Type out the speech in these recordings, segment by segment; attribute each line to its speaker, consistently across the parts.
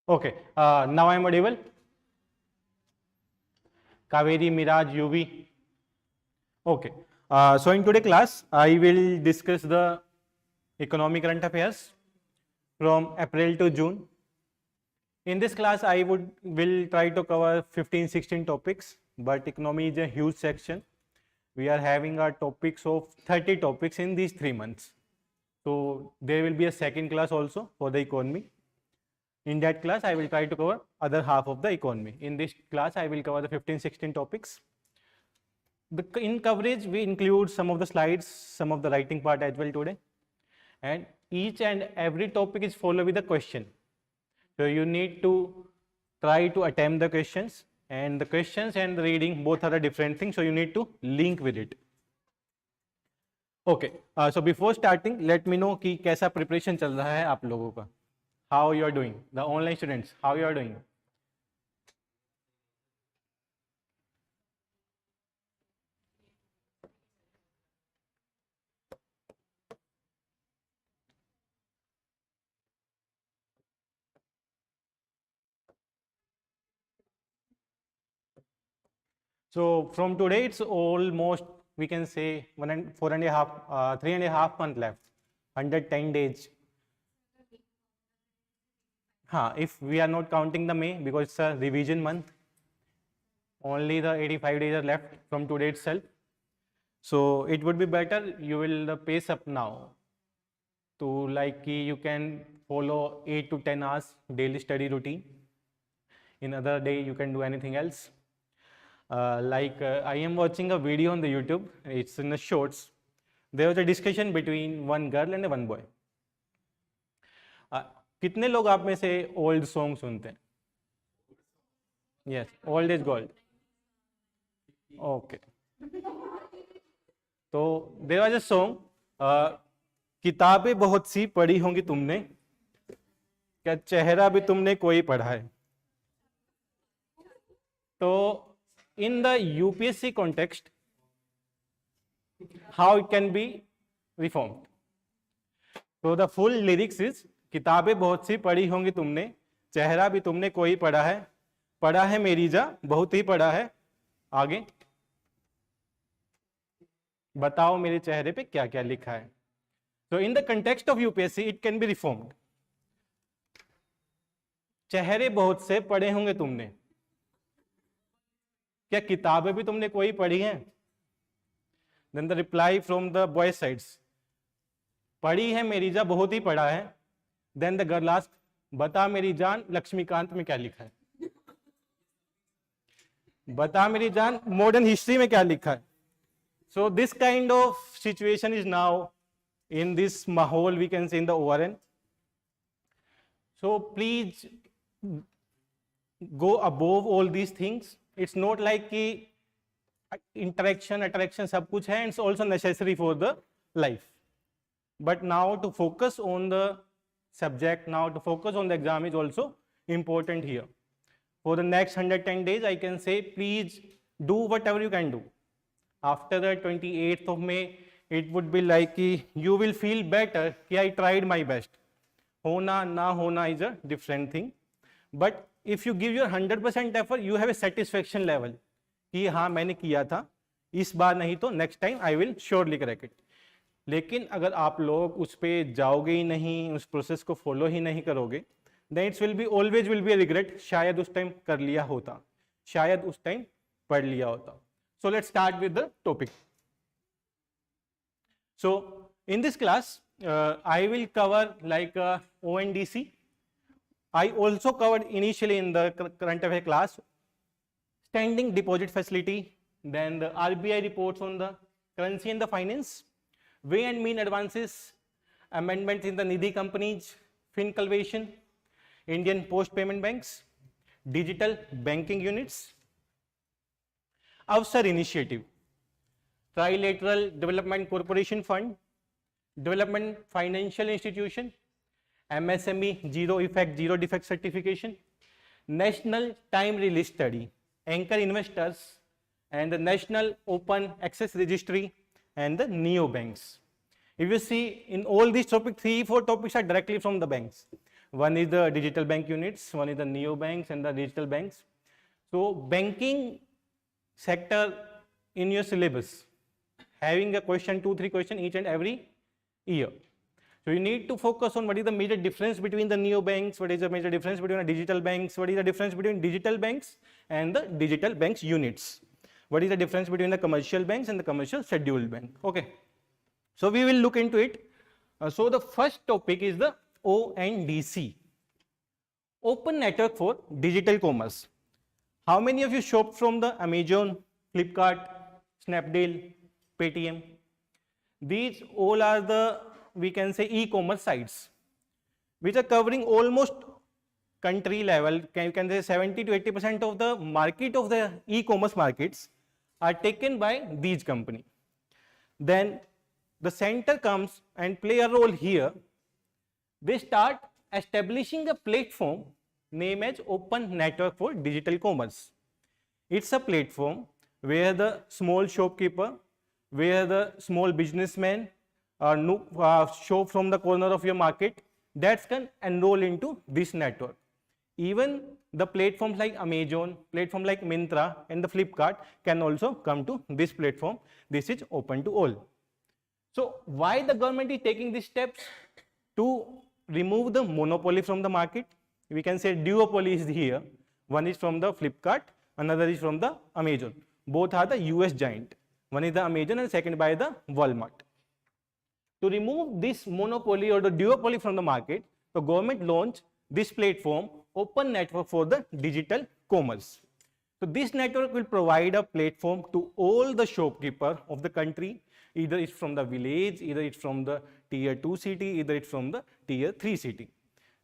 Speaker 1: Okay, now I am audible. Kaveri, Miraj, UV. Okay, so in today's class, I will discuss the economic current affairs from April to June. In this class, I will try to cover 15-16 topics, but economy is a huge section. We are having our topics of 30 topics in these 3 months. So there will be a second class also for the economy. In that class, I will try to cover other half of the economy. In this class, I will cover the 15-16 topics. In coverage, we include some of the slides, some of the writing part as well today. And each and every topic is followed with a question. So you need to try to attempt the questions, and the questions and the reading both are a different thing. So you need to link with it. Okay, so before starting, let me know कि कैसा preparation चल रहा है आप लोगों का. How you are doing? The online students, how you are doing? So from today, it's almost, we can say 3.5 months left, 110 days. If we are not counting the May because it's a revision month, only the 85 days are left from today itself. So it would be better you will pace up now to you can follow 8 to 10 hours daily study routine. In other day you can do anything else. I am watching a video on the YouTube, it's in the shorts. There was a discussion between one girl and one boy. कितने लोग आप में से old song सुनते हैं? Yes, old is gold. Okay, तो there was a song, किताबें बहुत सी पढ़ी होंगी तुमने, क्या चेहरा भी तुमने कोई पढ़ा है? तो in the UPSC context, how it can be reformed? So the full lyrics is, किताबें बहुत सी पढ़ी होंगी तुमने, चेहरा भी तुमने कोई पढ़ा है मेरी जा, बहुत ही पढ़ा है. आगे बताओ मेरे चेहरे पे क्या क्या लिखा है. So in the context of UPSC, it can be reformed. चेहरे बहुत से पढ़े होंगे तुमने, क्या किताबें भी तुमने कोई पढ़ी हैं? Then the reply from the boy sides, पढ़ी है मेरी जा, बहुत ही पढ़ा है. Then the girl asked, बता मेरी जान लक्ष्मीकांत में क्या लिखा है? बता मेरी जान मॉडर्न हिस्ट्री में क्या लिखा है? So this kind of situation is now in this mahol, we can say, in the ORN. So please go above all these things. It's not like कि interaction, attraction सब कुछ है, and it's also necessary for the life. But now to focus on the subject, now to focus on the exam is also important here. For the next 110 days, I can say, please do whatever you can do. After the 28th of May, it would be like you will feel better कि I tried my best. होना ना होना is a different thing. But if you give your 100% effort, you have a satisfaction level कि हाँ मैंने किया था, इस बार नहीं तो next time I will surely correct it. लेकिन अगर आप लोग उस पर जाओगे ही नहीं, उस प्रोसेस को फॉलो ही नहीं करोगे, then it will be always will be a regret. शायद उस टाइम कर लिया होता, शायद उस टाइम पढ़ लिया होता. So let's start with the topic. So in this class, I will cover ONDC. I also covered initially in the current affair class standing deposit facility, then the RBI reports on the currency and the finance, way and mean advances, amendments in the Nidhi companies, finclovation, Indian post payment banks, digital banking units, Avsar initiative, trilateral development corporation fund, development financial institution, MSME zero effect zero defect certification, national time release study, anchor investors, and the national open access registry, and the neo banks. If you see in all these topics, 3-4 topics are directly from the banks. One is the digital bank units, one is the neo banks and the digital banks. So banking sector in your syllabus, having a question, 2-3 question each and every year. So you need to focus on what is the major difference between the neo banks, what is the major difference between the digital banks, what is the difference between digital banks and the digital banks units, what is the difference between the commercial banks and the commercial scheduled bank. Okay, so we will look into it. So the first topic is the ONDC, Open Network for Digital Commerce. How many of you shop from the Amazon, Flipkart, Snapdeal, Paytm? These all are the, we can say, e-commerce sites which are covering almost country level. You can say 70 to 80% of the market of the e-commerce markets are taken by these companies. Then the center comes and play a role here. They start establishing a platform named as Open Network for Digital Commerce. It's a platform where the small shopkeeper, where the small businessman shop from the corner of your market, that can enroll into this network. Even the platforms like Amazon, platform like Myntra and the Flipkart can also come to this platform. This is open to all. So why the government is taking these steps? To remove the monopoly from the market. We can say duopoly is here. One is from the Flipkart, another is from the Amazon. Both are the US giant. One is the Amazon and second by the Walmart. To remove this monopoly or the duopoly from the market, the government launched this platform, Open Network for the Digital Commerce. So this network will provide a platform to all the shopkeepers of the country. Either it's from the village, either it's from the tier 2 city, either it's from the tier 3 city.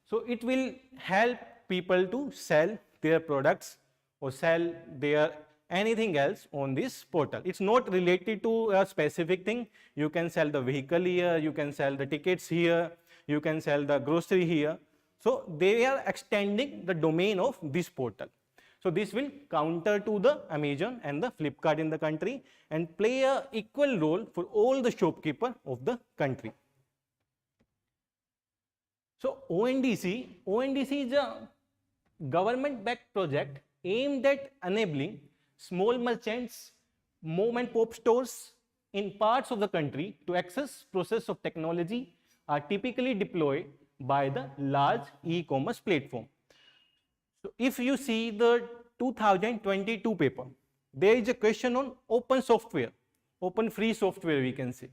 Speaker 1: So it will help people to sell their products or sell their anything else on this portal. It's not related to a specific thing. You can sell the vehicle here, you can sell the tickets here, you can sell the grocery here. So they are extending the domain of this portal. So this will counter to the Amazon and the Flipkart in the country and play an equal role for all the shopkeepers of the country. So ONDC is a government-backed project aimed at enabling small merchants, mom and pop stores in parts of the country to access process of technology are typically deployed by the large e-commerce platform. So if you see the 2022 paper, there is a question on open software, open free software we can say.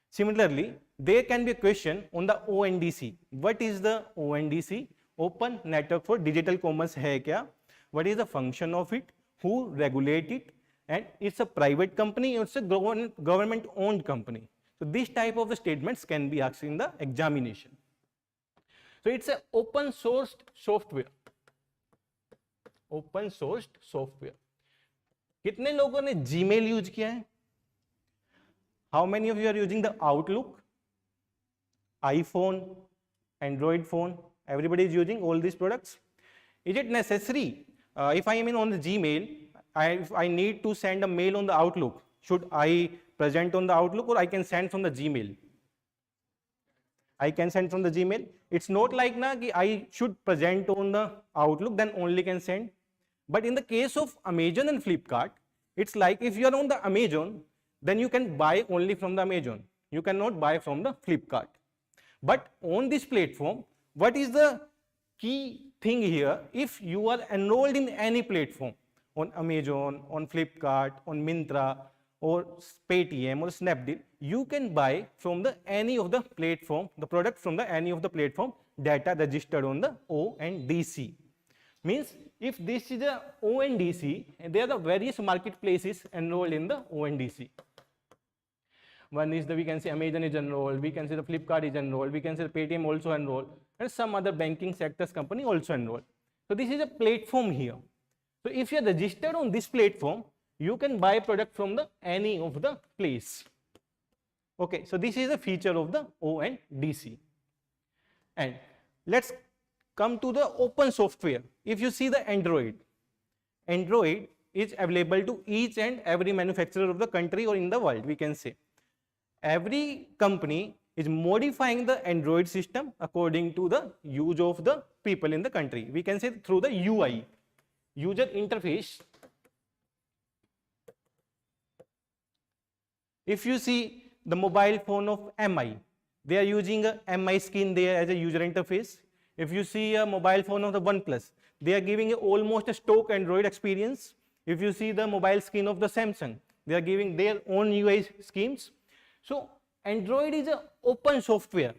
Speaker 1: Similarly, there can be a question on the ONDC. What is the ONDC? Open Network for Digital Commerce hai kya? What is the function of it? Who regulate it? And it's a private company or it's a government owned company. So this type of the statements can be asked in the examination. So it's an open sourced software. Open sourced software. कितने लोगों ने Gmail use किया है? How many of you are using the Outlook? iPhone, Android phone, everybody is using all these products. Is it necessary? If I am on the Gmail, if I need to send a mail on the Outlook, should I present on the Outlook or I can send from the Gmail? I can send from the Gmail. It's not like na ki I should present on the Outlook, then only can send. But in the case of Amazon and Flipkart, it's like if you are on the Amazon, then you can buy only from the Amazon. You cannot buy from the Flipkart. But on this platform, what is the key thing here? If you are enrolled in any platform, on Amazon, on Flipkart, on Myntra, or Paytm or Snapdeal, you can buy from the any of the platform, the product from the any of the platform data registered on the ONDC. Means if this is a ONDC, there are the various marketplaces enrolled in the ONDC. One is the, we can say Amazon is enrolled, we can say the Flipkart is enrolled, we can say the Paytm also enrolled, and some other banking sectors company also enrolled. So this is a platform here. So if you are registered on this platform, you can buy product from the any of the place. Okay, so this is a feature of the ONDC. And let's come to the open software. If you see the Android is available to each and every manufacturer of the country or in the world, we can say. Every company is modifying the Android system according to the use of the people in the country. We can say through the UI, user interface. If you see the mobile phone of MI, they are using a MI skin there as a user interface. If you see a mobile phone of the OnePlus, they are giving almost a stock Android experience. If you see the mobile skin of the Samsung, they are giving their own UI schemes. So Android is an open software.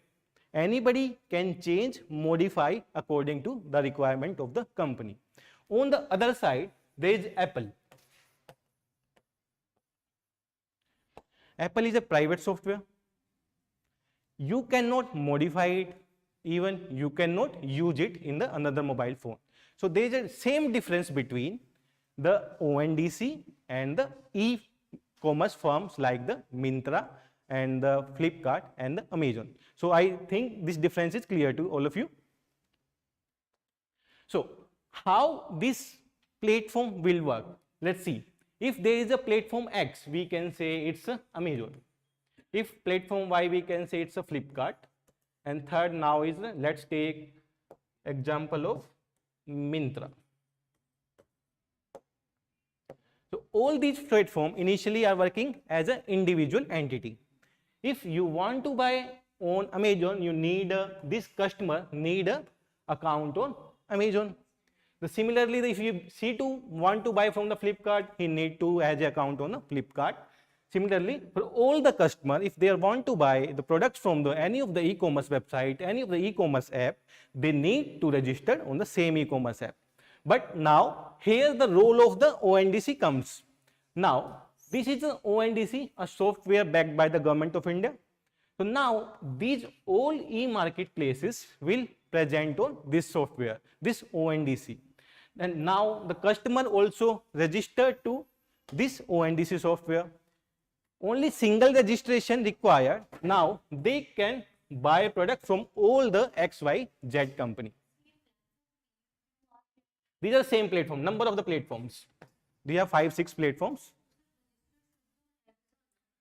Speaker 1: Anybody can change, modify according to the requirement of the company. On the other side, there is Apple. Apple is a private software. You cannot modify it, even you cannot use it in the another mobile phone. So there is a same difference between the ONDC and the e-commerce firms like the Myntra and the Flipkart and the Amazon. So I think this difference is clear to all of you. So how this platform will work? Let's see. If there is a platform X, we can say it's a Amazon. If platform Y, we can say it's a Flipkart. And third now is, let's take example of Myntra. So all these platforms initially are working as an individual entity. If you want to buy on Amazon, you need this customer need a account on Amazon. Similarly, if you C2 want to buy from the Flipkart, he need to have an account on the Flipkart. Similarly, for all the customer, if they want to buy the products from any of the e-commerce website, any of the e-commerce app, they need to register on the same e-commerce app. But now here the role of the ONDC comes. Now this is an ONDC, a software backed by the Government of India. So now these all e-marketplaces will present on this software, this ONDC. And now the customer also registered to this ONDC software. Only single registration required. Now they can buy product from all the XYZ company. These are same platform, number of the platforms. We have 5-6 platforms.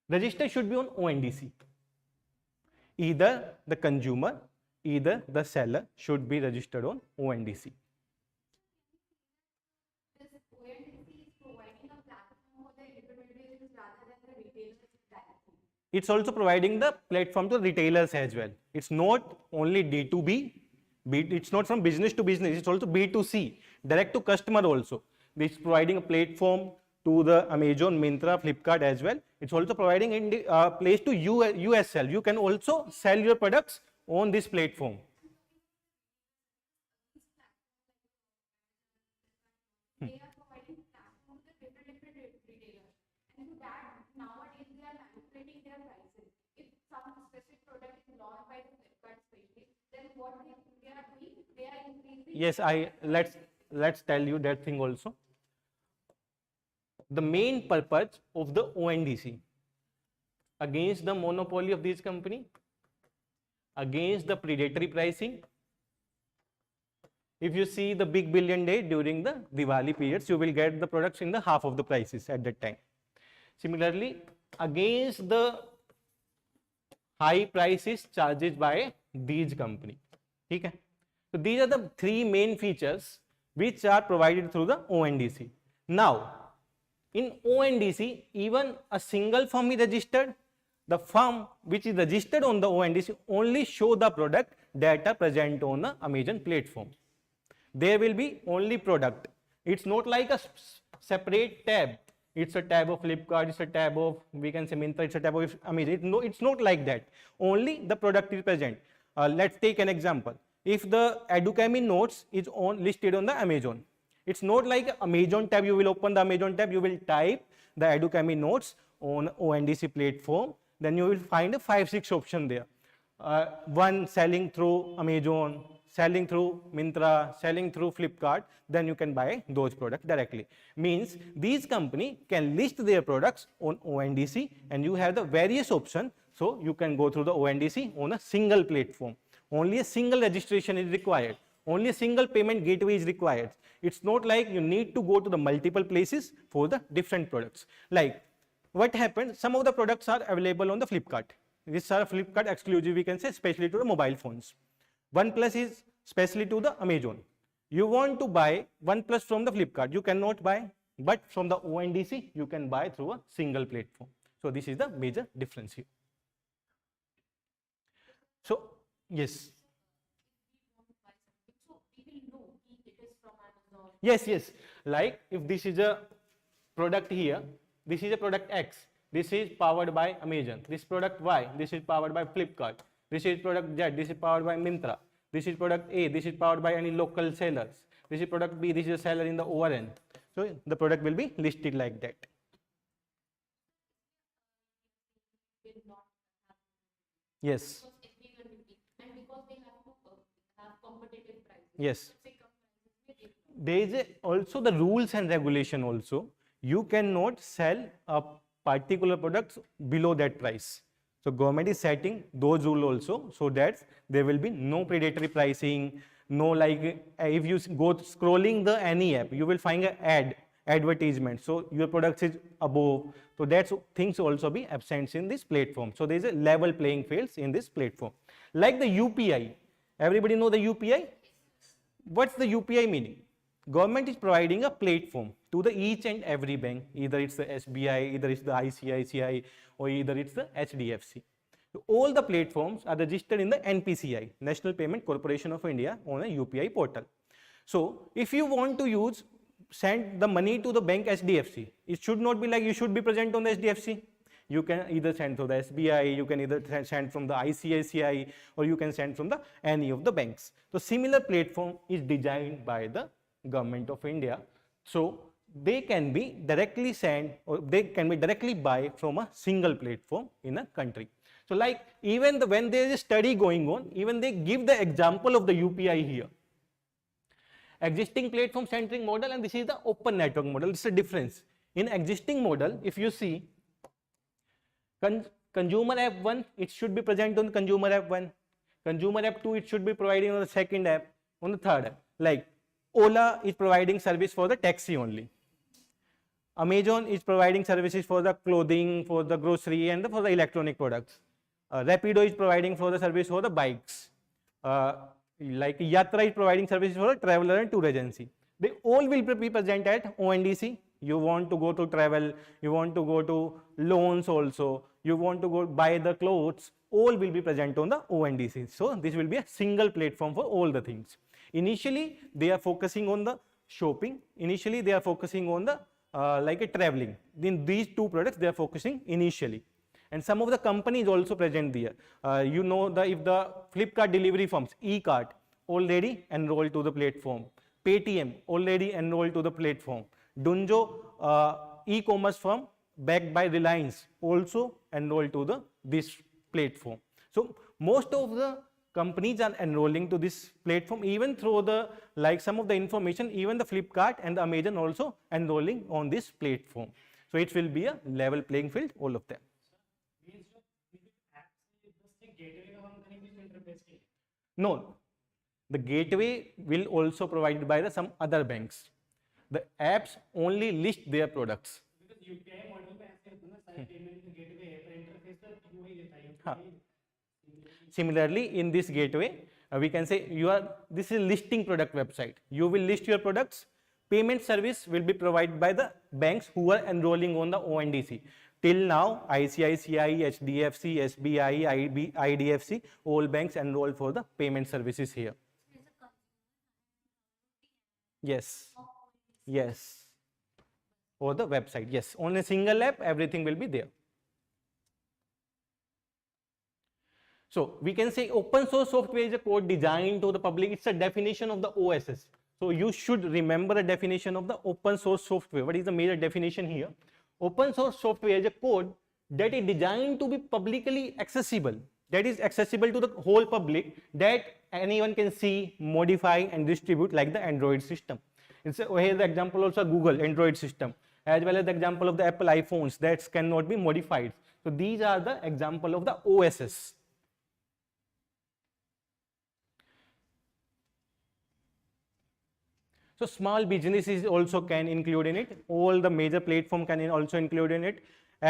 Speaker 1: Register should be on ONDC. Either the consumer, either the seller should be registered on ONDC. It's also providing the platform to retailers as well. It's not only D2B, it's not from business to business, it's also B2C, direct to customer also. It's providing a platform to the Amazon, Myntra, Flipkart as well. It's also providing a place to you as sell. You can also sell your products on this platform. They are providing platform to the different retailers, and to that nowadays they are manipulating their prices. If some specific product is launched by the Flipkart specialist, then what they are doing, they are increasing. Yes, let's tell you that thing also. The main purpose of the ONDC against the monopoly of this company, against the predatory pricing. If you see the big billion day during the Diwali periods, you will get the products in the half of the prices at that time. Similarly, against the high prices charged by these company. Okay? So these are the three main features which are provided through the ONDC. Now, in ONDC, even a single firm is registered. The firm which is registered on the ONDC only show the product that are present on the Amazon platform. There will be only product. It's not like a separate tab. It's a tab of Flipkart, it's a tab of, we can say Myntra, it's a tab of Amazon. No, it's not like that. Only the product is present. Let's take an example. If the Edukemy notes is listed on the Amazon, it's not like Amazon tab. You will open the Amazon tab, you will type the Edukemy notes on ONDC platform, then you will find a 5-6 option there. One selling through Amazon, selling through Myntra, selling through Flipkart, then you can buy those products directly. Means these company can list their products on ONDC and you have the various options, so you can go through the ONDC on a single platform. Only a single registration is required. Only a single payment gateway is required. It's not like you need to go to the multiple places for the different products. Like what happened, some of the products are available on the Flipkart. These are Flipkart exclusive, we can say, especially to the mobile phones. OnePlus is specially to the Amazon. You want to buy OnePlus from the Flipkart, you cannot buy, but from the ONDC, you can buy through a single platform. So this is the major difference here. So, yes. Yes, yes. Like if this is a product here, this is a product X. This is powered by Amazon. This product Y, this is powered by Flipkart. This is product Z, this is powered by Myntra. This is product A, this is powered by any local sellers. This is product B, this is a seller in the overend. So the product will be listed like that. Yes. Yes. There is also the rules and regulation also. You cannot sell a particular product below that price. So government is setting those rules also, so that there will be no predatory pricing, no like if you go scrolling the any app, you will find an advertisement. So your product is above. So that's things also be absent in this platform. So there is a level playing fields in this platform. Like the UPI, everybody know the UPI? What's the UPI meaning? Government is providing a platform to the each and every bank, either it's the SBI, either it's the ICICI, or either it's the HDFC. So all the platforms are registered in the NPCI, National Payment Corporation of India, on a UPI portal. So if you want to send the money to the bank HDFC, it should not be like you should be present on the HDFC. You can either send to the SBI, you can either send from the ICICI, or you can send from any of the banks. So similar platform is designed by the Government of India, so they can be directly sent or they can be directly buy from a single platform in a country. So like even when there is a study going on, even they give the example of the UPI here. Existing platform centric model, and this is the open network model. This is a difference. In existing model, if you see consumer app 1, it should be present on consumer app 1. Consumer app 2, it should be providing on the second app, on the third app. Like Ola is providing service for the taxi only. Amazon is providing services for the clothing, for the grocery, and for the electronic products. Rapido is providing for the service for the bikes. Like Yatra is providing services for the traveler and tour agency. They all will be present at ONDC. You want to go to travel, you want to go to loans also, you want to go buy the clothes, all will be present on the ONDC. So this will be a single platform for all the things. Initially, they are focusing on the shopping. Initially, they are focusing on the like a traveling. In these two products, they are focusing initially. And some of the companies also present there. You know, if the Flipkart delivery firms, e-cart, already enrolled to the platform. Paytm, already enrolled to the platform. Dunjo, e-commerce firm backed by Reliance, also enrolled to this platform. So most of the companies are enrolling to this platform, even through the like some of the information, even the Flipkart and the Amazon also enrolling on this platform. So it will be a level playing field, all of them. No, the gateway will also provided by some other banks. The apps only list their products. Similarly, in this gateway, we can say this is listing product website. You will list your products. Payment service will be provided by the banks who are enrolling on the ONDC. Till now, ICICI, HDFC, SBI, IDFC, all banks enrolled for the payment services here. Yes. Yes. Or the website. Yes. On a single app, everything will be there. So we can say open source software is a code designed to the public. It's a definition of the OSS. So you should remember a definition of the open source software. What is the major definition here? Open source software is a code that is designed to be publicly accessible. That is accessible to the whole public, that anyone can see, modify and distribute, like the Android system. Here's the example also Google Android system, as well as the example of the Apple iPhones that cannot be modified. So these are the example of the OSS. So small businesses also can include in it. All the major platform can also include in it.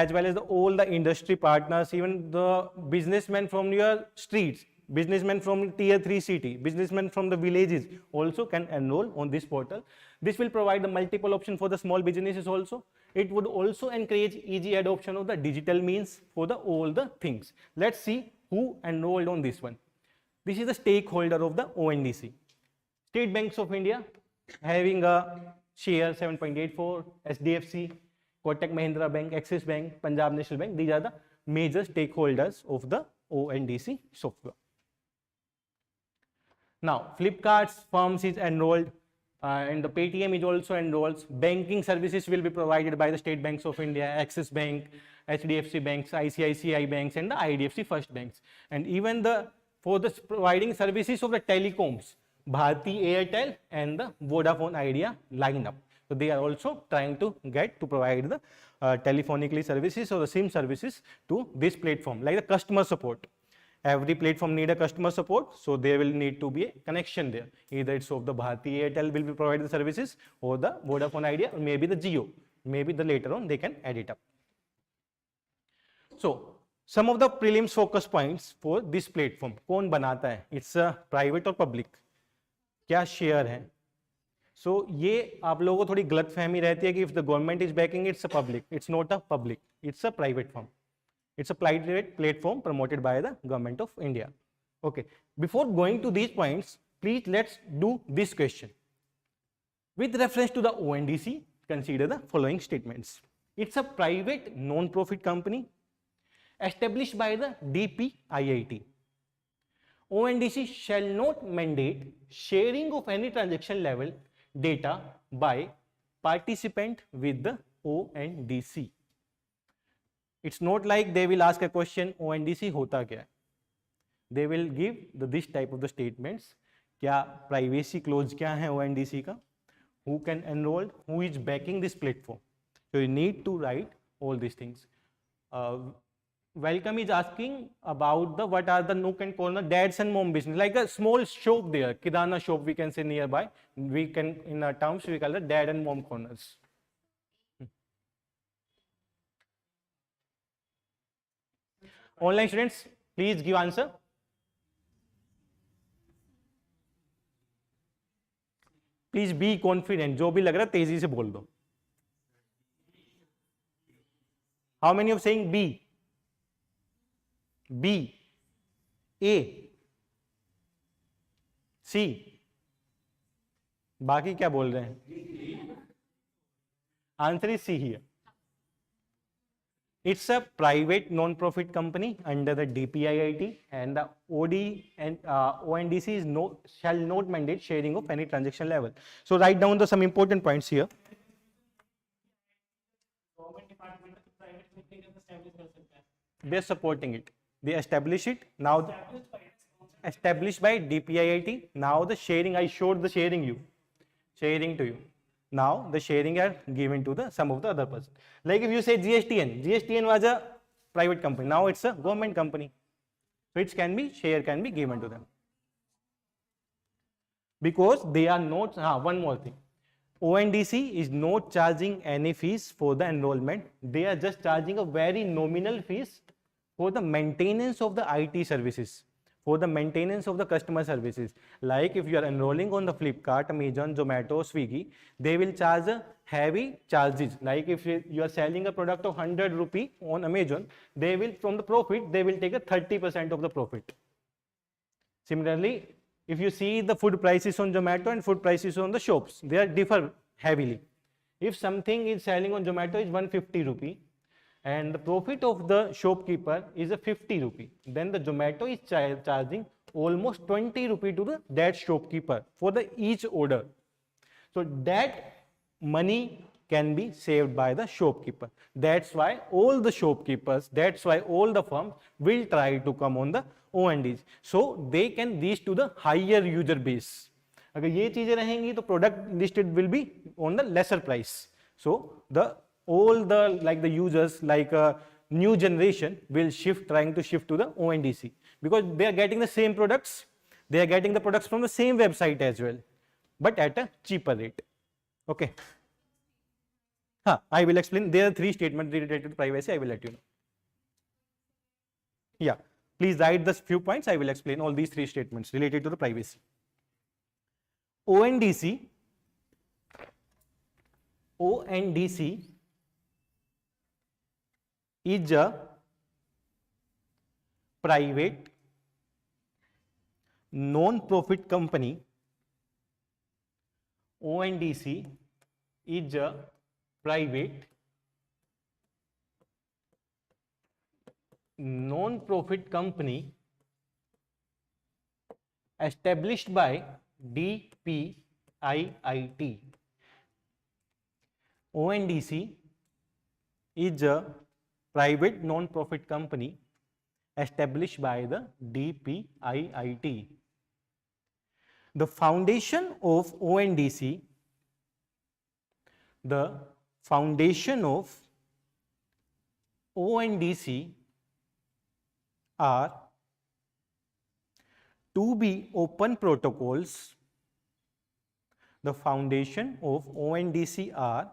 Speaker 1: as well as all the industry partners, even the businessmen from your streets, businessmen from tier 3 city, businessmen from the villages also can enroll on this portal. This will provide the multiple option for the small businesses also. It would also encourage easy adoption of the digital means for the all the things. Let's see who enrolled on this one. This is the stakeholder of the ONDC. State Banks of India having a share 7.84, SDFC, Kotak Mahindra Bank, Axis Bank, Punjab National Bank. These are the major stakeholders of the ONDC software. Now, Flipkart's firms is enrolled and the Paytm is also enrolled. Banking services will be provided by the State Banks of India, Axis Bank, HDFC Banks, ICICI Banks and the IDFC First Banks. And even for the providing services of the telecoms, Bharti Airtel and the Vodafone Idea line up. So they are also trying to provide the telephonically services or the SIM services to this platform, like the customer support. Every platform need a customer support, so there will need to be a connection there. Either it's of the Bharti Airtel will be providing the services, or the Vodafone Idea, or maybe the Jio. Maybe the later on they can add it up. So some of the prelims focus points for this platform. कौन बनाता है? It's a private or public? क्या share है? So ये आप लोगों को थोड़ी गलत फहमी रहती है कि if the government is backing, it's a public. It's not a public. It's a private firm. It's a private platform promoted by the government of India. Okay. Before going to these points, please let's do this question. With reference to the ONDC, consider the following statements. It's a private non-profit company established by the DPIIT. ONDC shall not mandate sharing of any transaction level data by participant with the ONDC. It's not like they will ask a question, ONDC होता क्या है? They will give this type of the statements. क्या privacy clause क्या है ONDC का? Who can enroll? Who is backing this platform? So you need to write all these things. Welcome is asking about the what are the nook and corner dads and mom business, like a small shop there, kirana shop we can say nearby. We can in our terms we call it dad and mom corners. Online students, please give answer. Please be confident. जो भी लग रहा है तेजी से बोल दो. How many of saying B? B, A, C. बाकी क्या बोल रहे हैं? Answer is C here. It's a private non-profit company under the DPIIT, and the OD and ONDC shall not mandate sharing of any transaction level. So write down some important points here. They're supporting it. They establish it now. Established by DPIIT. Now the sharing, I showed the sharing to you. Now the sharing are given to the some of the other person. Like if you say GSTN was a private company. Now it's a government company. So it can be share can be given to them. Because they are not. One more thing. ONDC is not charging any fees for the enrollment. They are just charging a very nominal fees for the maintenance of the IT services, for the maintenance of the customer services. Like if you are enrolling on the Flipkart, Amazon, Zomato, Swiggy, they will charge a heavy charges. Like if you are selling a product of 100 rupee on Amazon, they will, from the profit, they will take a 30% of the profit. Similarly, if you see the food prices on Zomato and food prices on the shops, they are differ heavily. If something is selling on Zomato is 150 rupee, and the profit of the shopkeeper is a 50 rupee, then the Zomato is charging almost 20 rupee to that shopkeeper for the each order. So that money can be saved by the shopkeeper. That's why all the shopkeepers, that's why all the firms will try to come on the ONDs, so they can reach to the higher user base. अगर ये चीजें रहेंगी तो product listed will be on the lesser price. So all the like the users, like a new generation will trying to shift to the ONDC, because they are getting the same products, they are getting the products from the same website as well, but at a cheaper rate. Okay. I will explain. There are 3 statements related to privacy. I will let you know. Yeah, please write the few points. I will explain all these 3 statements related to the privacy. ONDC is a private non-profit company. ONDC is a private non-profit company established by DPIIT. ONDC is a private non-profit company established by the DPIIT. The foundation of ONDC, are to be open protocols. The foundation of ONDC are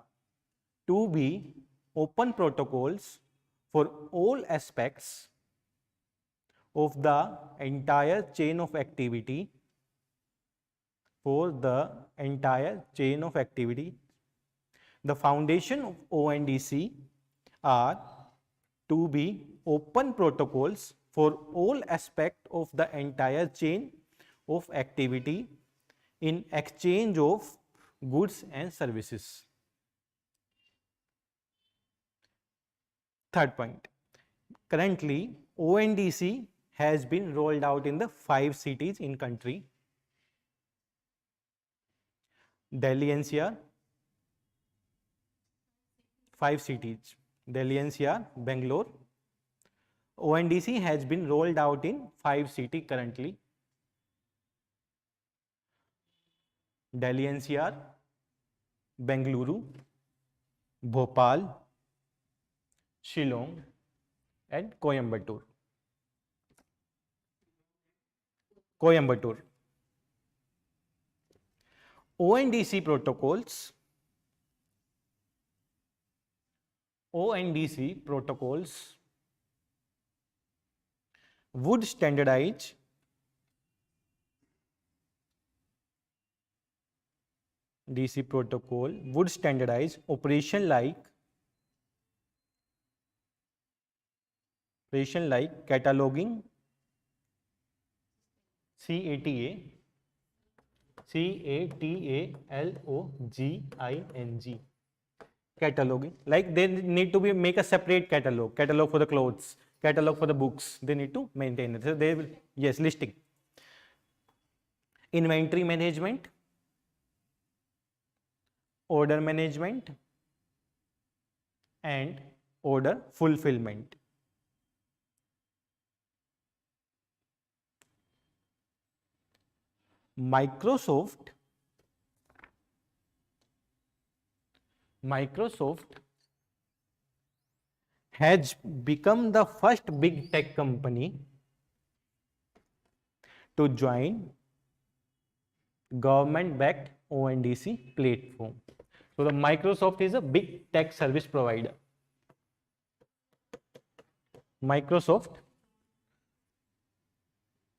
Speaker 1: to be open protocols for all aspects of the entire chain of activity. The foundation of ONDC are to be open protocols for all aspects of the entire chain of activity in exchange of goods and services. Third point. Currently, ONDC has been rolled out in the 5 cities in country: Delhi NCR, 5 cities, Delhi NCR, Bangalore. ONDC has been rolled out in 5 cities currently: Delhi NCR, Bengaluru, Bhopal, Shillong and Coimbatore. ONDC protocols would standardize operation like cataloging, CATALOGING, cataloging. Like they need to make a separate catalog for the clothes, catalog for the books. They need to maintain it. So they will, yes, listing. Inventory management, order management and order fulfillment. Microsoft has become the first big tech company to join government-backed ONDC platform. So the Microsoft is a big tech service provider. Microsoft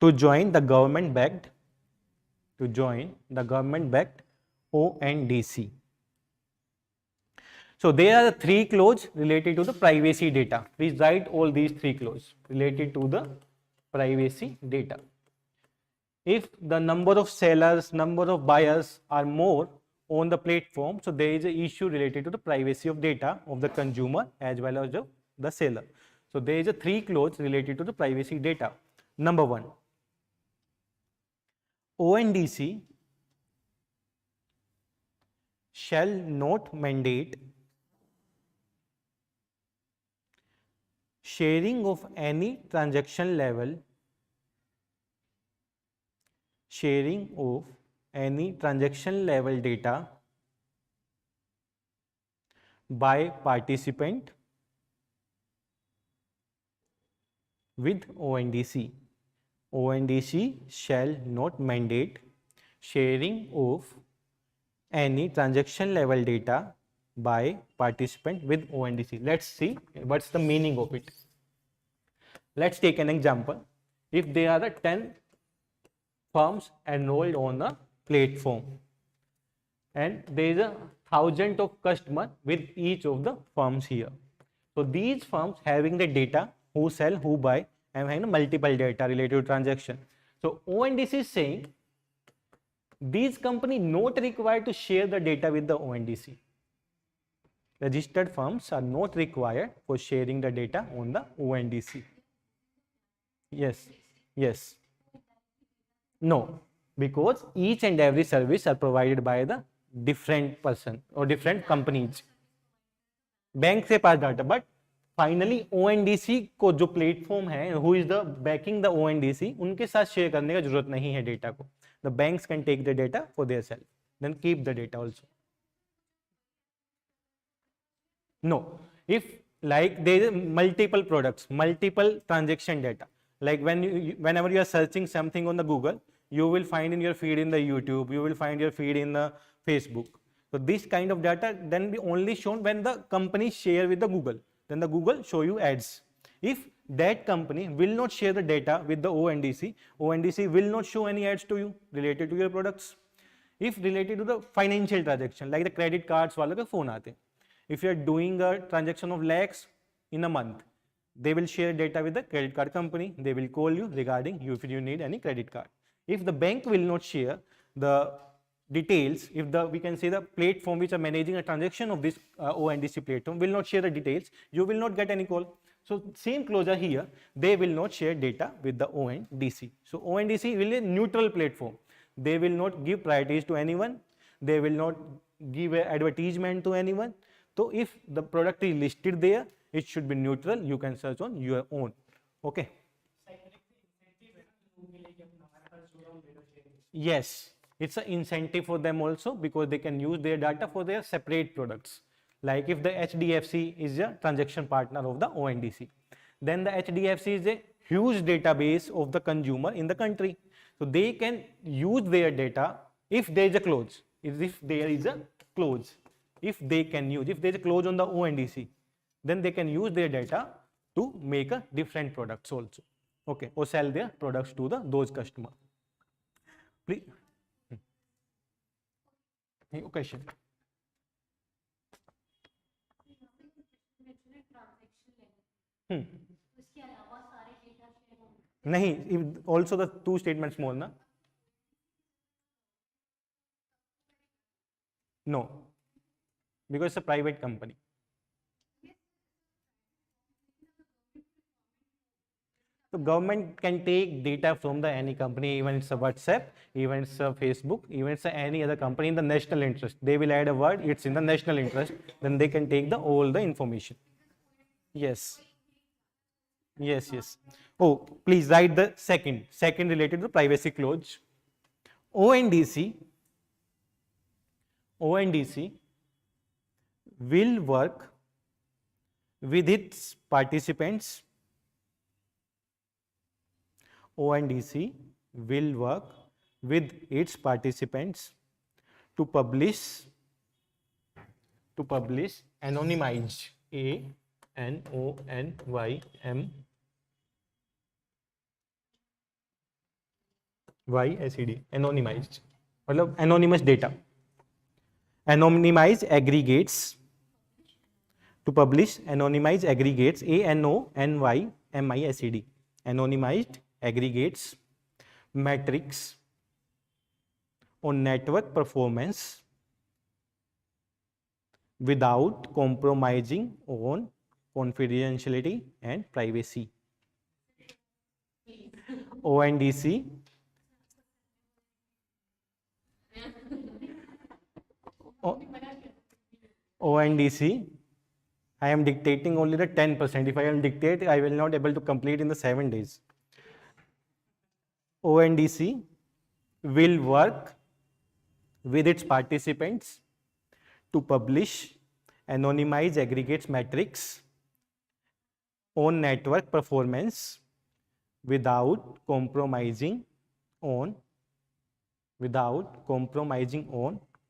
Speaker 1: to join the government-backed ONDC. So there are the 3 clauses related to the privacy data. Please write all these 3 clauses related to the privacy data. If the number of sellers, number of buyers are more on the platform, so there is an issue related to the privacy of data of the consumer as well as the seller. So there is a 3 clauses related to the privacy data. Number 1, ONDC shall not mandate sharing of any transaction level data by participant with ONDC. ONDC shall not mandate sharing of any transaction level data by participant with ONDC. Let's see what's the meaning of it. Let's take an example. If there are 10 firms enrolled on a platform and there is 1,000 of customers with each of the firms here. So these firms having the data, who sell, who buy, and having multiple data related to transaction. So ONDC is saying these companies not required to share the data with the ONDC. Registered firms are not required for sharing the data on the ONDC. Yes, yes. No, because each and every service are provided by the different person or different companies. Bank से पास data, but finally ONDC को जो platform है, who is the banking the ONDC, उनके साथ share करने का जरूरत नहीं है डेटा को. The banks can take the data for their self, then keep the data also. No, if like there is multiple products, multiple transaction data, like whenever you are searching something on the Google, you will find in your feed in the YouTube, you will find your feed in the Facebook. So this kind of data then be only shown when the company share with the Google, then the Google show you ads. If that company will not share the data with the ONDC, ONDC will not show any ads to you related to your products. If related to the financial transaction, like the credit cards वालों के phone आते हैं, if you are doing a transaction of lakhs in a month, they will share data with the credit card company. They will call you regarding you if you need any credit card. If the bank will not share the details, if the we can say the platform which are managing a transaction of this ONDC platform will not share the details, you will not get any call. So same closure here, they will not share data with the ONDC. So ONDC will be a neutral platform. They will not give priorities to anyone. They will not give an advertisement to anyone. So if the product is listed there, it should be neutral. You can search on your own. Okay. Yes, it's an incentive for them also, because they can use their data for their separate products. Like if the HDFC is a transaction partner of the ONDC, then the HDFC is a huge database of the consumer in the country. So they can use their data if there is a clause. If there is a clause. If they can use, if there is a clause on the ONDC, then they can use their data to make a different products also. Okay, or sell their products to those customers. Please. Question. नहीं, also the two statements more ना? No, because it's a private company. So government can take data from the any company, even it's a WhatsApp, even it's a Facebook, even it's a any other company in the national interest. They will add a word, it's in the national interest, then they can take all the information. Yes. Yes, yes. Oh, please write the second related to privacy clause. ONDC will work with its participants. ONDC will work with its participants to publish anonymized ANONYMYSED anonymized मतलब anonymous data, anonymized aggregates, to publish anonymized aggregates ANONYMISED anonymized aggregates metrics on network performance without compromising on confidentiality and privacy. ONDC I am dictating only the 10%. If I will dictate, I will not able to complete in the 7 days. ONDC will work with its participants to publish anonymized aggregates metrics on network performance without compromising on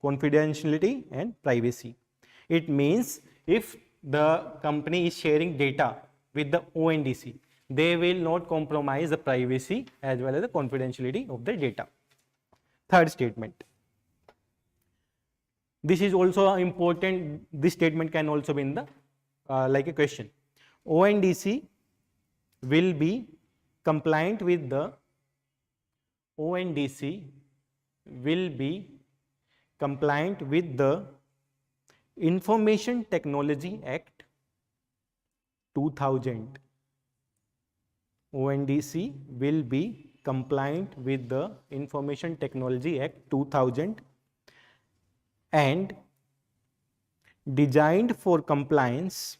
Speaker 1: confidentiality and privacy. It means if the company is sharing data with the ONDC, they will not compromise the privacy as well as the confidentiality of the data. Third statement. This is also important. This statement can also be in the like a question. ONDC will be compliant with the Information Technology Act 2000. ONDC will be compliant with the Information Technology Act 2000 and designed for compliance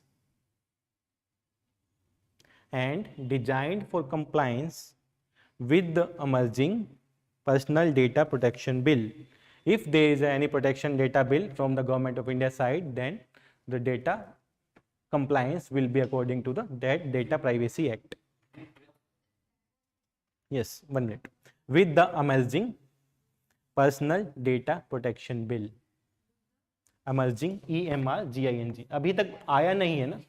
Speaker 1: with the emerging Personal Data Protection Bill. If there is any protection data bill from the Government of India side, then the data compliance will be according to the Data Privacy Act. Yes, 1 minute. With the emerging Personal Data Protection Bill. Emerging, EMRGING. अभी तक आया नहीं है ना?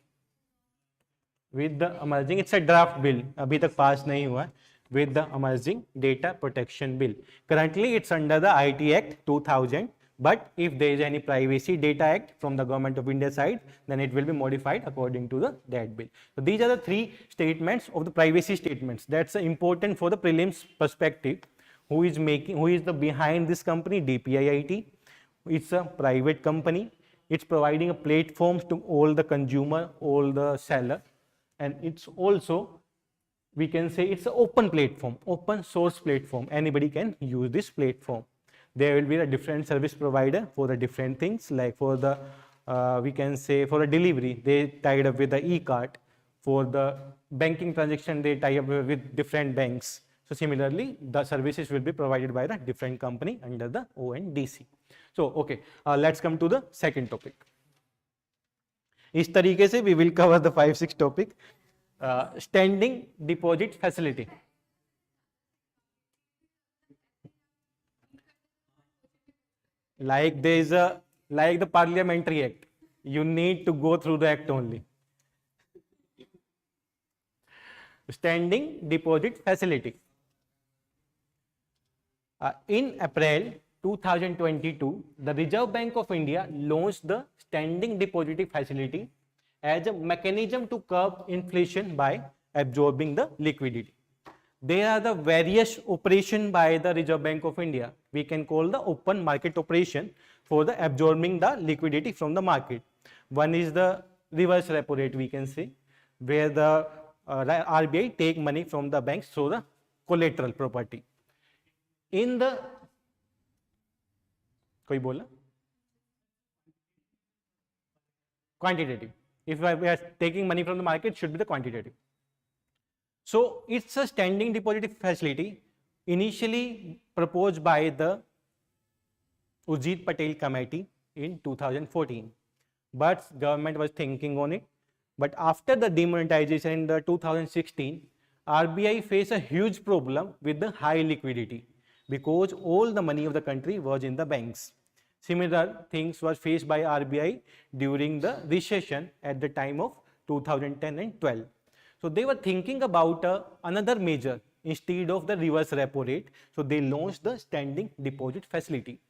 Speaker 1: With the emerging, it's a draft bill. अभी तक पास नहीं हुआ. With the emerging Data Protection Bill. Currently, it's under the IT Act 2000. But if there is any Privacy Data Act from the Government of India side, then it will be modified according to that bill. So these are the three statements of the privacy statements. That's important for the prelims perspective. Who is the behind this company? DPIIT. It's a private company. It's providing a platform to all the consumer, all the seller, and it's also, we can say, it's an open platform, open source platform. Anybody can use this platform. There will be a different service provider for the different things, like for the we can say for the delivery, they tied up with the e-cart. For the banking transaction, they tie up with different banks. So similarly, the services will be provided by the different company under the ONDC. So okay, let's come to the second topic. इस तरीके से we will cover the 5-6 topic. Standing deposit facility. Like there is like the Parliamentary Act, you need to go through the act only. Standing deposit facility. In April 2022, the Reserve Bank of India launched the standing deposit facility as a mechanism to curb inflation by absorbing the liquidity. There are the various operations by the Reserve Bank of India. We can call the open market operation for the absorbing the liquidity from the market. One is the reverse repo rate, we can say, where the RBI take money from the banks through the collateral property. In the कोई बोला quantitative. If we are taking money from the market, should be the quantitative. So it's a standing deposit facility initially proposed by the Urjit Patel committee in 2014, but government was thinking on it. But after the demonetization in the 2016, RBI faced a huge problem with the high liquidity because all the money of the country was in the banks. Similar things were faced by RBI during the recession at the time of 2010 and 12. So they were thinking about another measure instead of the reverse repo rate. So they launched the standing deposit facility.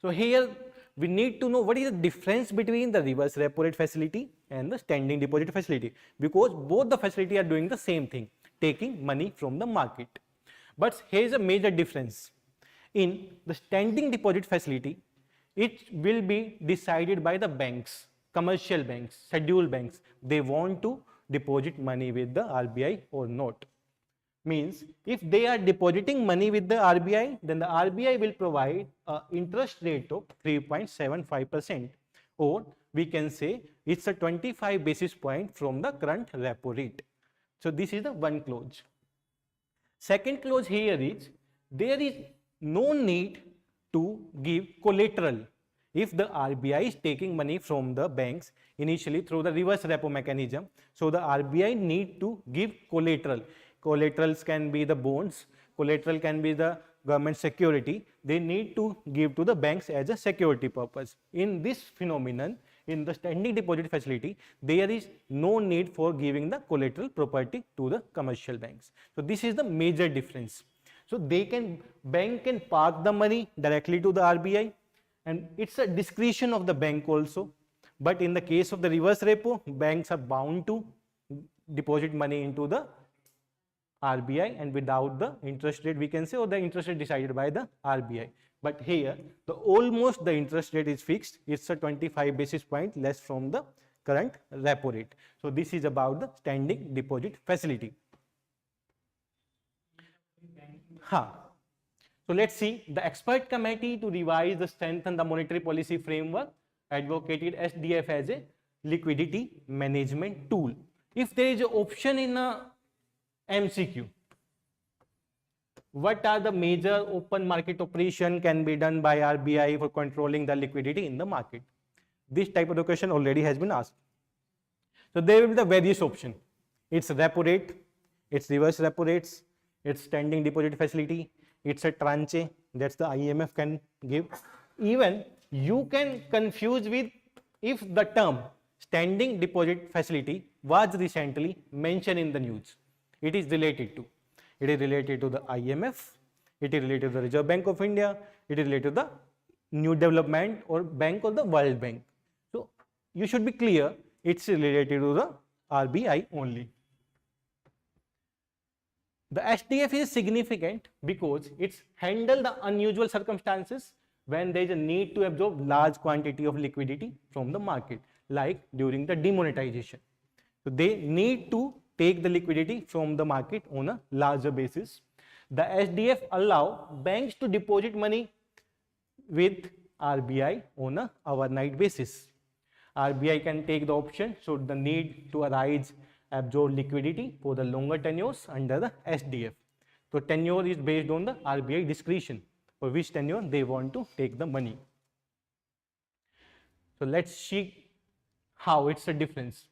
Speaker 1: So here we need to know what is the difference between the reverse repo rate facility and the standing deposit facility, because both the facility are doing the same thing, taking money from the market. But here is a major difference. In the standing deposit facility, it will be decided by the banks, commercial banks, scheduled banks. They want to deposit money with the RBI or not. Means if they are depositing money with the RBI, then the RBI will provide an interest rate of 3.75%, or we can say it's a 25 basis point from the current repo rate. So this is the one clause. Second clause here is there is no need to give collateral if the RBI is taking money from the banks initially through the reverse repo mechanism. So the RBI need to give collateral. Collaterals can be the bonds, collateral can be the government security. They need to give to the banks as a security purpose. In this phenomenon, in the standing deposit facility, there is no need for giving the collateral property to the commercial banks. So this is the major difference. So bank can park the money directly to the RBI, and it's a discretion of the bank also. But in the case of the reverse repo, banks are bound to deposit money into the RBI, and without the interest rate, we can say, or the interest rate decided by the RBI. But here, almost the interest rate is fixed. It's a 25 basis point less from the current repo rate. So this is about the standing deposit facility. So let's see, the expert committee to revise the strengthen the monetary policy framework advocated SDF as a liquidity management tool. If there is an option in a MCQ, what are the major open market operation can be done by RBI for controlling the liquidity in the market? This type of the question already has been asked. So there will be the various options. It's repo rate, it's reverse repo rates, it's standing deposit facility, it's a tranche, that's the IMF can give. Even you can confuse with if the term standing deposit facility was recently mentioned in the news. It is related to the IMF, it is related to the Reserve Bank of India, it is related to the New Development or Bank or the World Bank. So you should be clear, it's related to the RBI only. The SDF is significant because it's handle the unusual circumstances when there is a need to absorb large quantity of liquidity from the market, like during the demonetization. So they need to take the liquidity from the market on a larger basis. The SDF allow banks to deposit money with RBI on a overnight basis. RBI can take the option should the need to arise absorb liquidity for the longer tenures under the SDF. So tenure is based on the RBI discretion for which tenure they want to take the money. So let's see how it's a difference.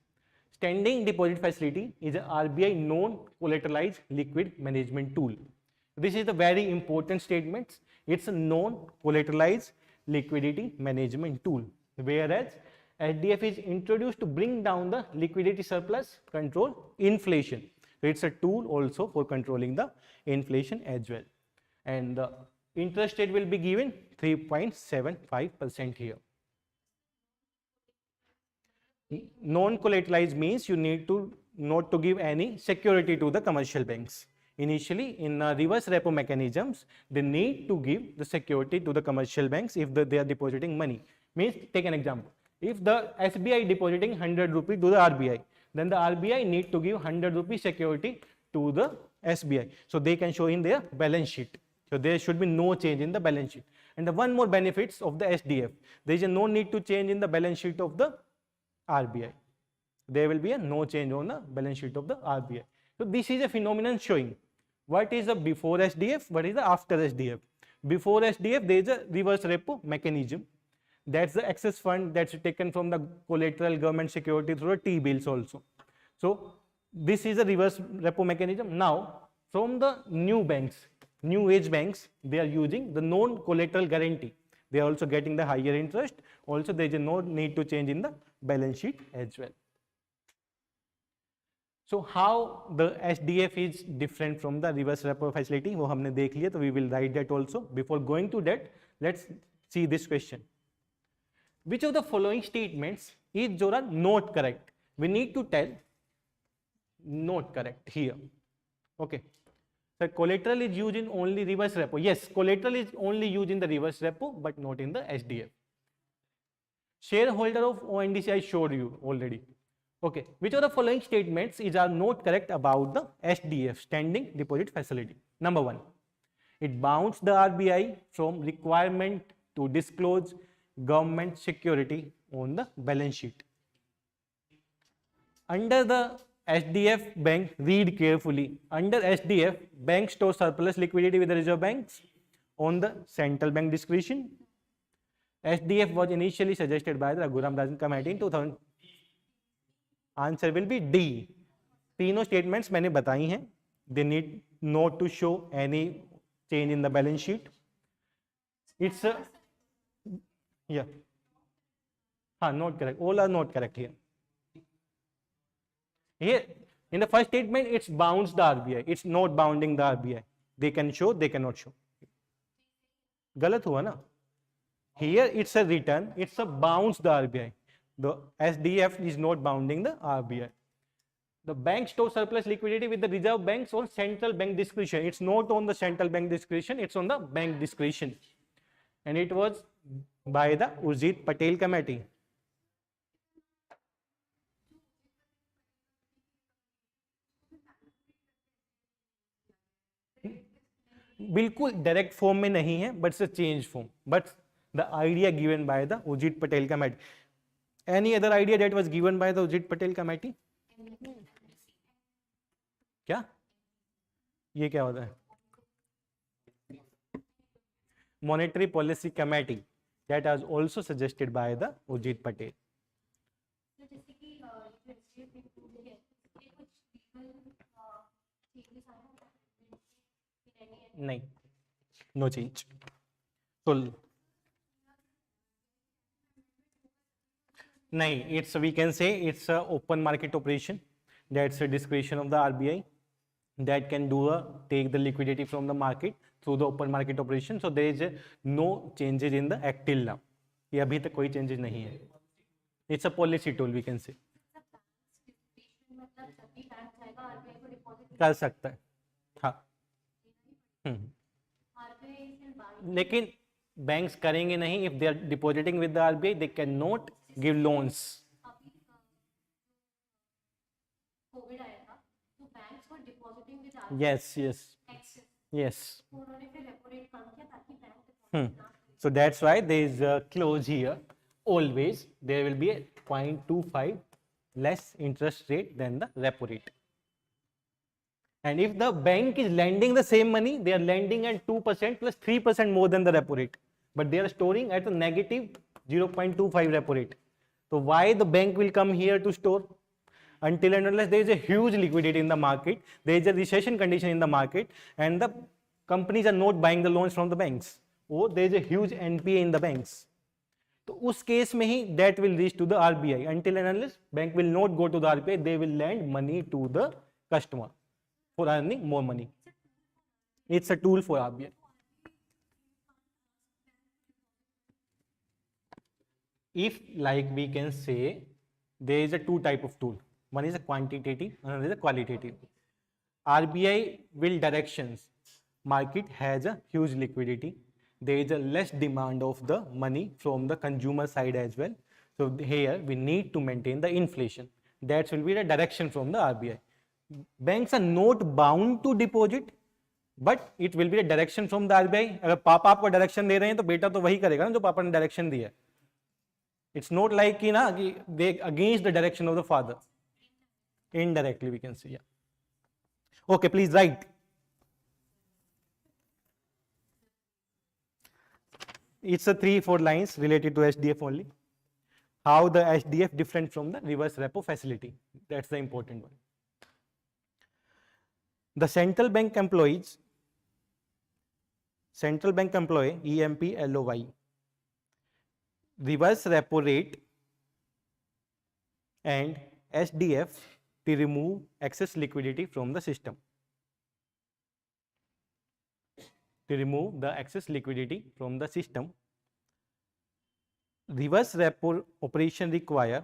Speaker 1: Standing deposit facility is an RBI non-collateralized liquid management tool. This is a very important statement. It's a non-collateralized liquidity management tool, whereas SDF is introduced to bring down the liquidity surplus, control inflation. So it's a tool also for controlling the inflation as well. And the interest rate will be given 3.75% here. Non-collateralized means you need to not to give any security to the commercial banks. Initially, in reverse repo mechanisms, they need to give the security to the commercial banks if they are depositing money. Means, take an example. If the SBI depositing 100 rupees to the RBI, then the RBI need to give 100 rupees security to the SBI. So they can show in their balance sheet. So there should be no change in the balance sheet. And the one more benefits of the SDF, there is no need to change in the balance sheet of the RBI. There will be no change on the balance sheet of the RBI. So this is a phenomenon showing what is the before SDF, what is the after SDF. Before SDF, there is a reverse repo mechanism. That's the excess fund that's taken from the collateral government security through the T-bills also. So this is a reverse repo mechanism. Now, from the new banks, new age banks, they are using the non-collateral guarantee. They are also getting the higher interest. Also, there is no need to change in the balance sheet as well. So how the SDF is different from the reverse repo facility, वो हमने देख लिया, तो we will write that also. Before going to that, let's see this question. Which of the following statements is Jora not correct? We need to tell not correct here. Okay. So collateral is used in only reverse repo. Yes, collateral is only used in the reverse repo, but not in the SDF. Shareholder of ONDC I showed you already. Okay, which of the following statements are not correct about the SDF, standing deposit facility? Number one, it bounds the RBI from requirement to disclose government security on the balance sheet. Under the SDF bank, read carefully. Under SDF, bank store surplus liquidity with the reserve banks on the central bank discretion. SDF was initially suggested by the Raghuram Rajan committee in 2000. Answer will be D. तीनों statements मैंने बताई हैं. They need not to show any change in the balance sheet. It's a yeah. not correct. All are not correct here. Here, in the first statement, it's bounds the RBI. It's not bounding the RBI. They can show, they cannot show. गलत हुआ ना? Here it's a return, it's a bounds the RBI. The SDF is not bounding the RBI. The bank stores surplus liquidity with the reserve banks on central bank discretion. It's not on the central bank discretion, it's on the bank discretion. And it was by the Urjit Patel committee. बिल्कुल direct form में नहीं है, but it's a change form, but the idea given by the Urjit Patel committee. Any other idea that was given by the Urjit Patel committee? क्या ये क्या होता है? Monetary policy committee that was also suggested by the Urjit Patel. नहीं, no change. तो नहीं, it's we can say it's a open market operation. That's a discretion of the RBI that can do take the liquidity from the market through the open market operation. So there is no changes in the act till now. ये अभी तक कोई changes नहीं है. It's a policy tool we can say. कर सकता है, हाँ. लेकिन बैंक्स करेंगे नहीं. If they are depositing with the RBI they can not give loans. Yes yes yes. So that's why there is a clause here. Always there will be a 0.25 less interest rate than the repo rate. And if the bank is lending the same money, they are lending at 2% plus 3% more than the repo rate, but they are storing at a negative 0.25 repo rate. So why the bank will come here to store? Until and unless there is a huge liquidity in the market, there is a recession condition in the market, and the companies are not buying the loans from the banks, or there is a huge NPA in the banks. तो उस case में ही that will reach to the RBI. Until and unless bank will not go to the RBI, they will lend money to the customer for earning more money. It's a tool for RBI. If, like we can say, there is a two type of tool. One is a quantitative, another is a qualitative. RBI will directions. Market has a huge liquidity. There is a less demand of the money from the consumer side as well. So here we need to maintain the inflation. That will be the direction from the RBI. Banks are not bound to deposit, but it will be a direction from the RBI. अगर पापा आपको direction दे रहे हैं तो बेटा तो वही करेगा ना जो पापा ने डायरेक्शन दिया. It's not like कि ना कि they against the direction of the father. Indirectly we can say. Yeah. Okay, please write. It's a 3-4 lines related to SDF only. How the SDF different from the reverse repo facility. That's the important one. The central bank employees, central bank employee EMPLOY, reverse repo rate and SDF to remove excess liquidity from the system. To remove the excess liquidity from the system, reverse repo operation requires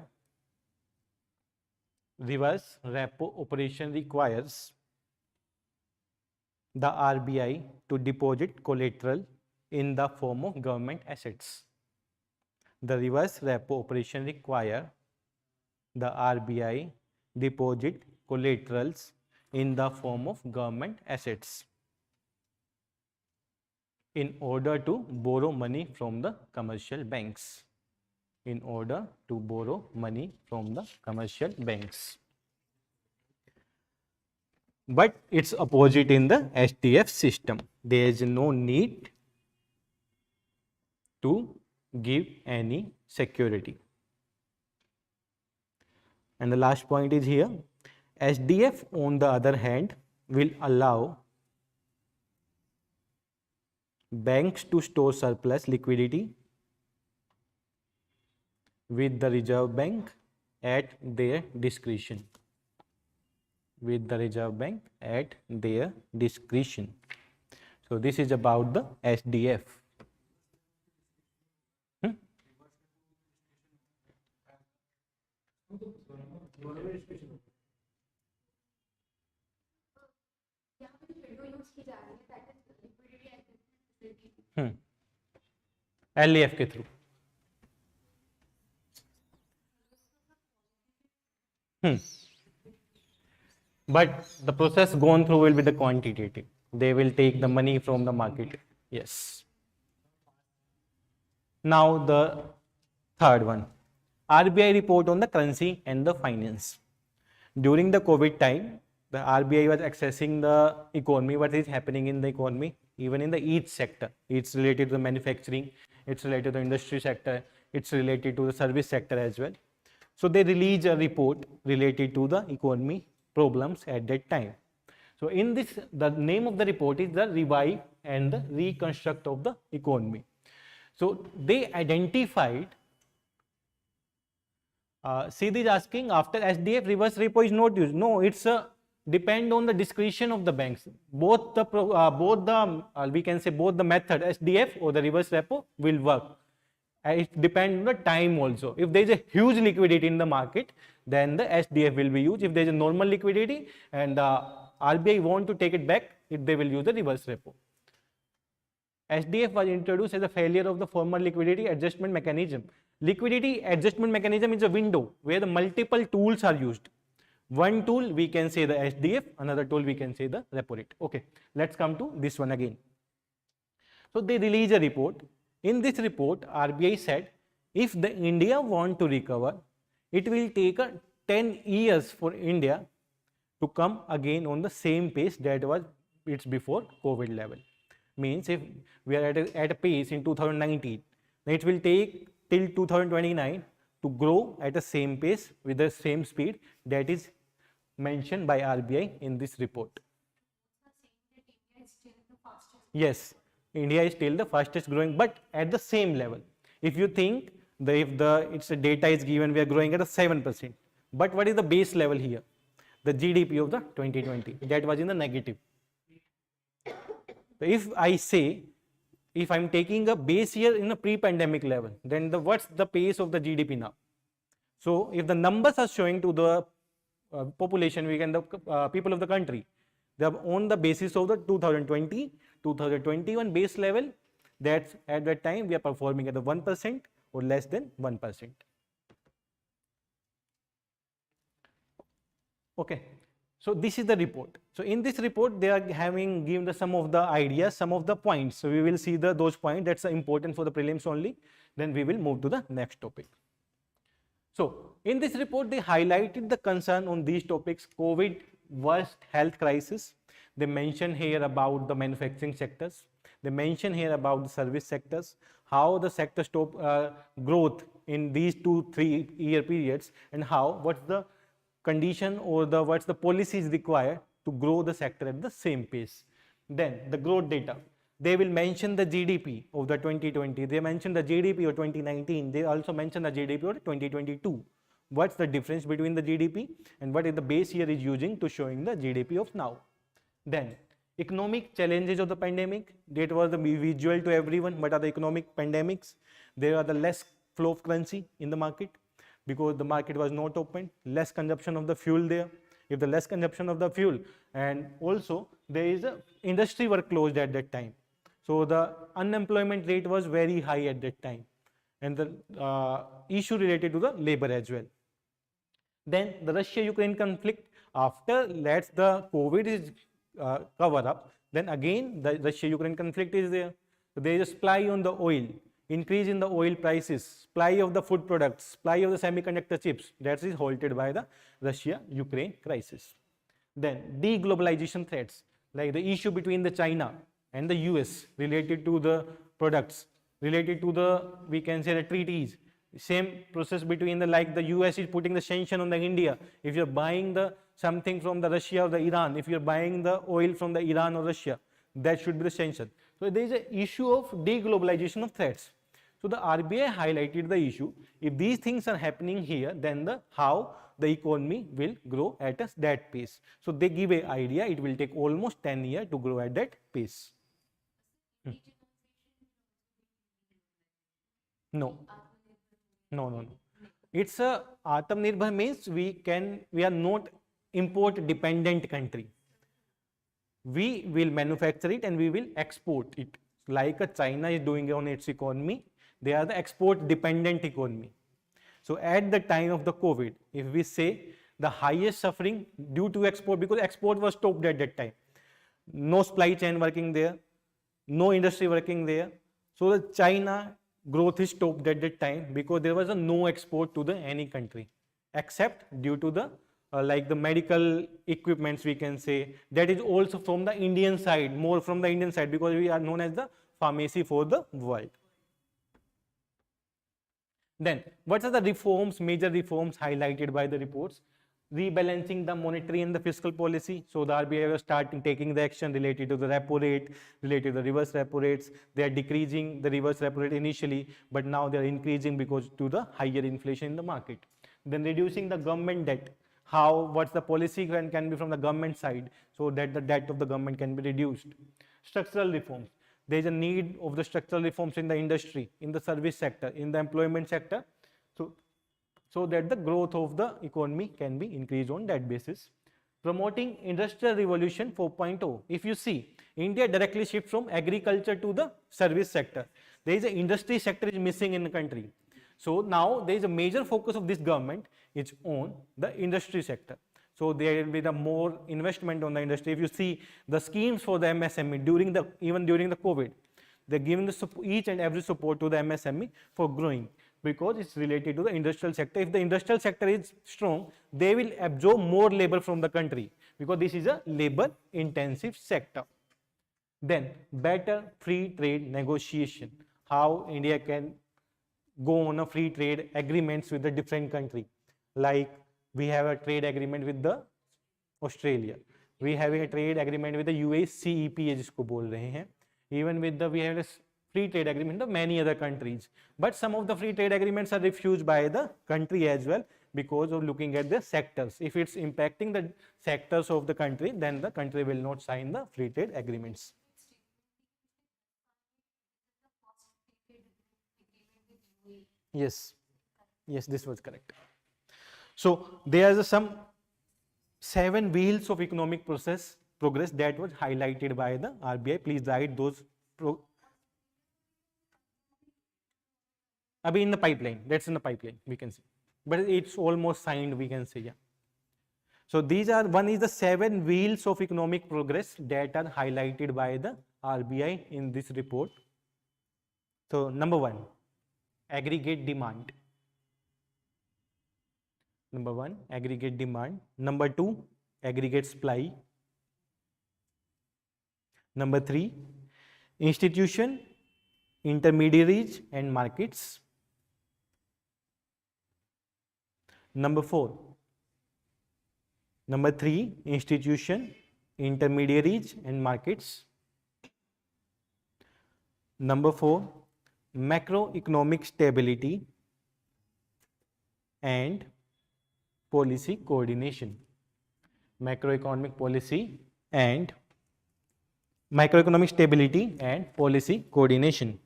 Speaker 1: the RBI to deposit collateral in the form of government assets. The reverse repo operation requires the RBI deposit collaterals in the form of government assets in order to borrow money from the commercial banks. In order to borrow money from the commercial banks. But it's opposite in the SDF system. There is no need to give any security. And the last point is here. SDF on the other hand will allow banks to store surplus liquidity with the Reserve Bank at their discretion. With the Reserve Bank at their discretion. So this is about the SDF. LEF के through but the process gone through will be the quantitative. They will take the money from the market. Yes. Now the third one, RBI report on the currency and the finance. During the COVID time, the RBI was accessing the economy, what is happening in the economy, even in the each sector. It's related to the manufacturing, it's related to the industry sector, it's related to the service sector as well. So they release a report related to the economy problems at that time. So in this, the name of the report is the Revive and the Reconstruct of the Economy. So they identified, Sid is asking, after SDF reverse repo is not used. No, it's depend on the discretion of the banks. Both the we can say both the method SDF or the reverse repo will work. It depends on the time also. If there is a huge liquidity in the market, then the SDF will be used. If there is a normal liquidity and RBI want to take it back, they will use the reverse repo. SDF was introduced as a failure of the former liquidity adjustment mechanism. Liquidity adjustment mechanism is a window where the multiple tools are used. One tool we can say the SDF, another tool we can say the repo rate. Okay, let's come to this one again. So they release a report. In this report, RBI said, if the India want to recover, it will take 10 years for India to come again on the same pace that was its before COVID level. Means if we are at a pace in 2019, then it will take till 2029 to grow at the same pace with the same speed that is mentioned by RBI in this report. Yes, India is still the fastest growing, but at the same level. If you think that if its data is given, we are growing at a 7%. But what is the base level here? The GDP of the 2020, that was in the negative. If I say, if I'm taking a base year in a pre-pandemic level, then what's the pace of the GDP now? So if the numbers are showing to the population, the people of the country, they are on the basis of the 2020, 2021 base level, that's at that time we are performing at the 1% or less than 1%. Okay, so this is the report. So in this report, they are given the some of the ideas, some of the points. So we will see those points that's important for the prelims only. Then we will move to the next topic. So in this report, they highlighted the concern on these topics: COVID, worst health crisis. They mention here about the manufacturing sectors. They mention here about the service sectors, how the sector stop growth in these 2-3 year periods, and how what's the condition or what's the policies required to grow the sector at the same pace. Then the growth data. They will mention the GDP of the 2020. They mention the GDP of 2019. They also mention the GDP of 2022. What's the difference between the GDP and what is the base year is using to showing the GDP of now. Then economic challenges of the pandemic. That was the visual to everyone. What are the economic pandemics? There are the less flow of currency in the market because the market was not open. Less consumption of the fuel there. If the less consumption of the fuel, and also there is a industry were closed at that time. So the unemployment rate was very high at that time, and the issue related to the labor as well. Then the Russia-Ukraine conflict. After let the COVID is cover up, then again the Russia-Ukraine conflict is there. So there is a supply on the oil, increase in the oil prices, supply of the food products, supply of the semiconductor chips. That is halted by the Russia-Ukraine crisis. Then deglobalization threats, like the issue between the China and the US related to the products, related to the, we can say, the treaties. Same process between like the US is putting the sanction on the India. If you're buying something from the Russia or the Iran, if you're buying the oil from the Iran or Russia, that should be the sanction. So there is an issue of deglobalization of threats. So the RBI highlighted the issue. If these things are happening here, then how the economy will grow at that pace. So they give an idea. It will take almost 10 years to grow at that pace. No, no. It's a Atmanirbhar means we are not import dependent country. We will manufacture it and we will export it. Like China is doing on its economy, they are the export dependent economy. So at the time of the COVID, if we say the highest suffering due to export, because export was stopped at that time, no supply chain working there, no industry working there. So the China growth is stopped at that time because there was a no export to the any country except due to the like the medical equipments, we can say, that is also from the Indian side, more from the Indian side, because we are known as the pharmacy for the world. Then what are the reforms, major reforms highlighted by the reports? Rebalancing the monetary and the fiscal policy. So the RBI was starting taking the action related to the repo rate, related to the reverse repo rates. They are decreasing the reverse repo rate initially, but now they are increasing because to the higher inflation in the market. Then reducing the government debt. What's the policy can be from the government side, so that the debt of the government can be reduced. Structural reforms. There is a need of the structural reforms in the industry, in the service sector, in the employment sector, so that the growth of the economy can be increased on that basis. Promoting Industrial Revolution 4.0. If you see, India directly shifts from agriculture to the service sector. There is an industry sector is missing in the country. So now there is a major focus of this government is on the industry sector. So there will be the more investment on the industry. If you see the schemes for the MSME even during the COVID, they're giving the each and every support to the MSME for growing, because it's related to the industrial sector. If the industrial sector is strong, they will absorb more labor from the country, because this is a labor intensive sector. Then better free trade negotiation. How India can go on a free trade agreements with the different country. Like we have a trade agreement with the Australia. We having a trade agreement with the UACEP जिसको बोल रहे हैं. Even with we have a free trade agreement with many other countries. But some of the free trade agreements are refused by the country as well because of looking at the sectors. If it's impacting the sectors of the country, then the country will not sign the free trade agreements. Yes, this was correct. So there are some 7 wheels of economic progress that was highlighted by the RBI. Please write those. Abhi in the pipeline, that's in the pipeline, we can see. But it's almost signed, we can say, yeah. So these are, one is the 7 wheels of economic progress that are highlighted by the RBI in this report. So number 1, aggregate demand. Number 1, aggregate demand. Number 2, aggregate supply. Number 3, institution, intermediaries and markets. Number 4, number 3, institution, intermediaries and markets. Number 4, macroeconomic stability and policy coordination. Macroeconomic policy and macroeconomic stability and policy coordination.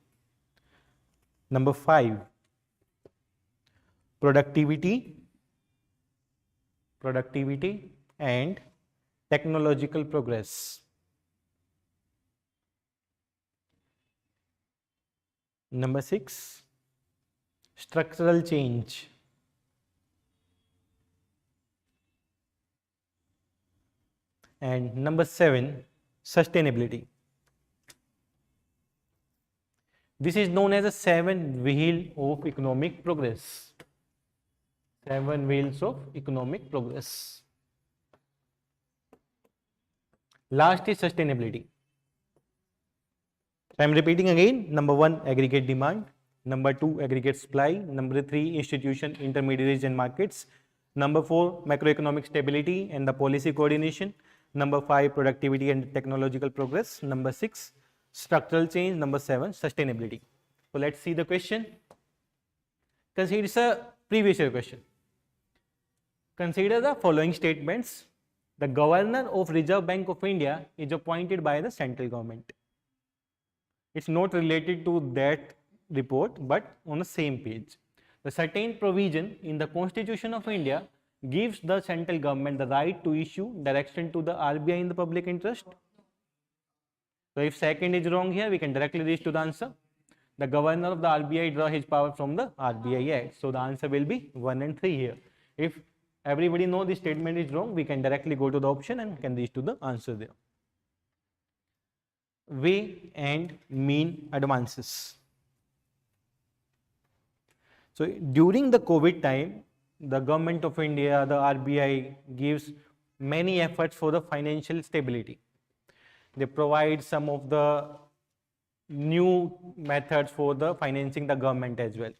Speaker 1: Number 5, productivity and technological progress. Number 6, structural change. And number 7, sustainability. This is known as a 7 wheel of economic progress. 7 wheels of economic progress. Last is sustainability. So I am repeating again. Number 1, aggregate demand. Number 2, aggregate supply. Number 3, institution, intermediaries and markets. Number 4, macroeconomic stability and the policy coordination. Number 5, productivity and technological progress. Number 6, structural change. Number 7, sustainability. So let's see the question. Consider it's a previous year question. Consider the following statements. The governor of Reserve Bank of India is appointed by the central government. It's not related to that report, but on the same page. The certain provision in the Constitution of India gives the central government the right to issue direction to the RBI in the public interest. So if second is wrong here, we can directly reach to the answer. The governor of the RBI draw his power from the RBI Act. So the answer will be 1 and 3 here. If everybody knows this statement is wrong, we can directly go to the option and can reach to the answer there. Way and mean advances. So during the COVID time, the government of India, the RBI gives many efforts for the financial stability. They provide some of the new methods for the financing the government as well,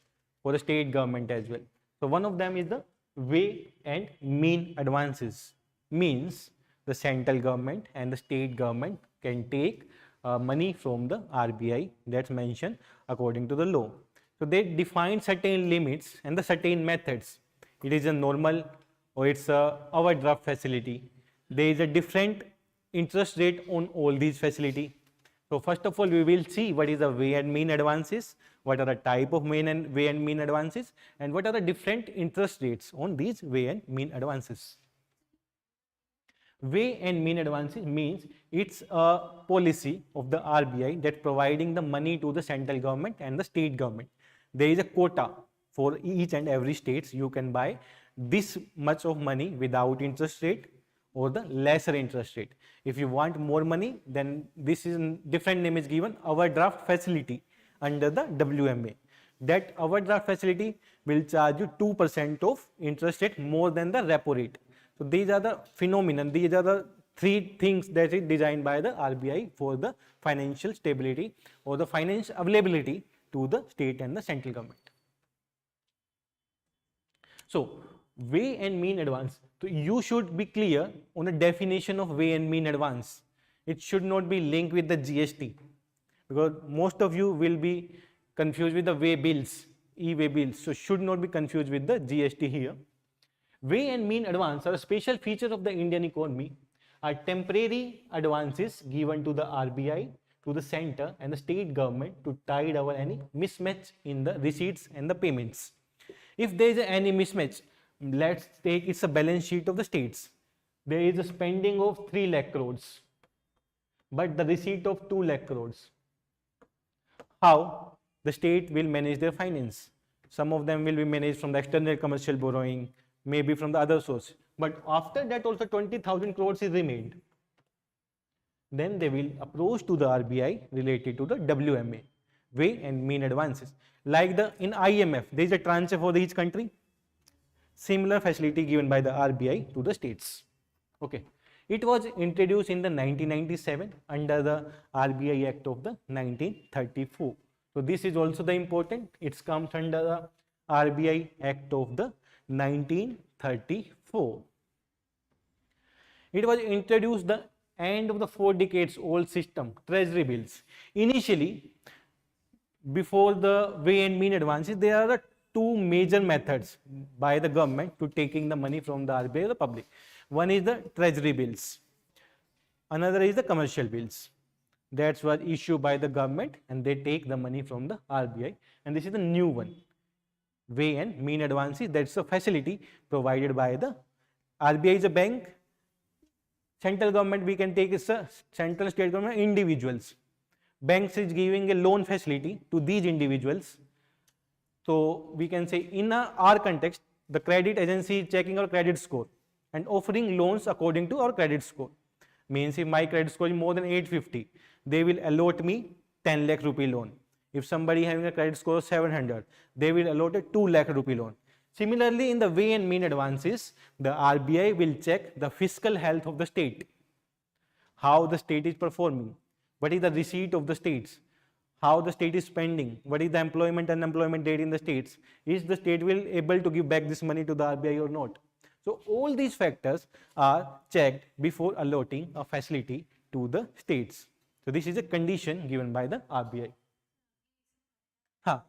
Speaker 1: for the state government as well. So one of them is the way and mean advances. Means the central government and the state government can take money from the RBI, that's mentioned according to the law. So they define certain limits and the certain methods. It is a normal or it's a overdraft facility. There is a different interest rate on all these facility. So first of all, we will see what is the way and mean advances, what are the type of way and mean advances, and what are the different interest rates on these way and mean advances. Way and mean advances means it's a policy of the RBI that providing the money to the central government and the state government. There is a quota for each and every state. You can buy this much of money without interest rate or the lesser interest rate. If you want more money, then this is different name is given, overdraft facility under the WMA. That overdraft facility will charge you 2% of interest rate more than the repo rate. So these are the phenomenon, these are the three things that is designed by the RBI for the financial stability or the finance availability to the state and the central government. So way and mean advance. So you should be clear on the definition of way and mean advance. It should not be linked with the GST, because most of you will be confused with the way bills, e-way bills. So should not be confused with the GST here. Way and mean advance are a special feature of the Indian economy, are temporary advances given to the RBI, to the center and the state government to tide over any mismatch in the receipts and the payments. If there is any mismatch, let's take it's a balance sheet of the states. There is a spending of 3 lakh crores, but the receipt of 2 lakh crores. How the state will manage their finance? Some of them will be managed from the external commercial borrowing, maybe from the other source. But after that also 20,000 crores is remained. Then they will approach to the RBI related to the WMA, way and mean advances. Like in IMF, there is a transfer for each country. Similar facility given by the RBI to the states. Okay. It was introduced in the 1997 under the RBI Act of the 1934. So this is also the important. It comes under the RBI Act of the 1934. It was introduced the end of the 4 decades old system, treasury bills. Initially, before the way and mean advances, there are the 2 major methods by the government to taking the money from the RBI or the public. One is the treasury bills. Another is the commercial bills. That's what issued by the government and they take the money from the RBI. And this is the new one. Way and mean advances, that's a facility provided by the RBI is a bank. Central government we can take is a central state government individuals. Banks is giving a loan facility to these individuals. So we can say in our context, the credit agency is checking our credit score and offering loans according to our credit score. Means if my credit score is more than 850, they will allot me 10 lakh rupee loan. If somebody having a credit score of 700, they will allot a 2 lakh rupee loan. Similarly, in the way and mean advances, the RBI will check the fiscal health of the state, how the state is performing, what is the receipt of the states, how the state is spending, what is the employment and unemployment rate in the states, is the state will able to give back this money to the RBI or not. So all these factors are checked before allotting a facility to the states. So this is a condition given by the RBI. हाँ,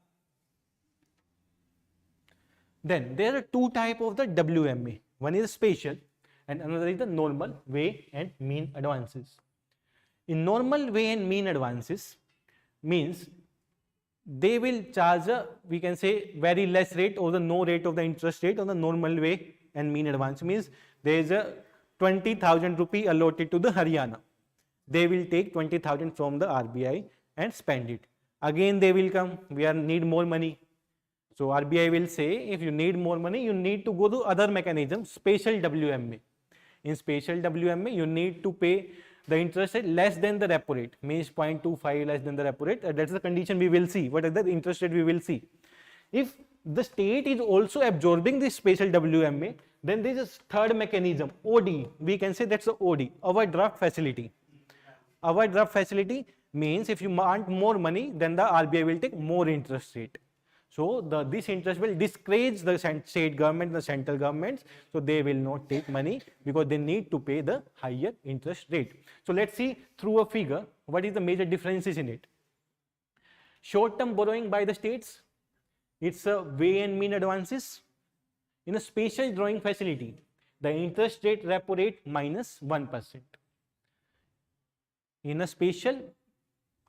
Speaker 1: then there are two type of the WMA. One is special and another is the normal way and mean advances. In normal way and mean advances means they will charge a, we can say, very less rate or the no rate of the interest rate on the normal way and mean advance. Means there is a 20,000 rupee allotted to the Haryana. They will take 20,000 from the RBI and spend it. Again they will come, we need more money. So RBI will say, if you need more money, you need to go to other mechanism, special WMA. In special WMA, you need to pay the interest rate less than the repo rate, means 0.25 less than the repo rate. That's the condition we will see. What is the interest rate we will see? If the state is also absorbing this special WMA, then there is a third mechanism, OD. We can say that's the OD, overdraft facility. Overdraft facility means if you want more money, then the RBI will take more interest rate. So this interest will discourage the state government, the central governments, so they will not take money because they need to pay the higher interest rate. So let's see through a figure what is the major differences in it. Short-term borrowing by the states, it's a way and mean advances. In a special drawing facility, the interest rate repo rate minus 1%. In a special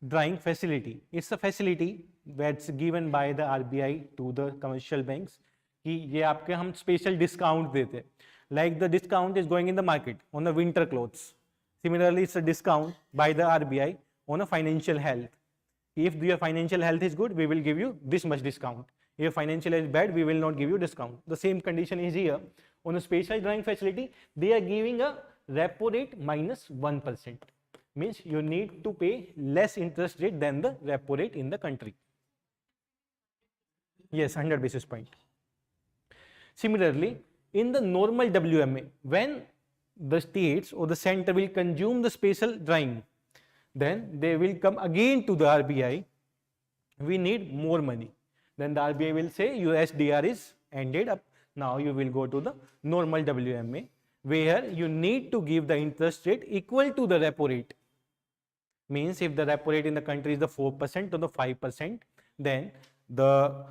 Speaker 1: drawing facility, it's a facility that's given by the RBI to the commercial banks कि ये आपके हम special discount देते हैं. Like the discount is going in the market on the winter clothes. Similarly, it's a discount by the RBI on a financial health. If your financial health is good, we will give you this much discount. If financial is bad, we will not give you discount. The same condition is here. On a special drawing facility, they are giving a repo rate minus 1%. Means you need to pay less interest rate than the repo rate in the country. Yes, 100 basis point. Similarly, in the normal WMA, when the states or the center will consume the special drawing, then they will come again to the RBI. We need more money. Then the RBI will say your SDR is ended up. Now you will go to the normal WMA, where you need to give the interest rate equal to the repo rate. Means if the repo rate in the country is the 4% or the 5%, then the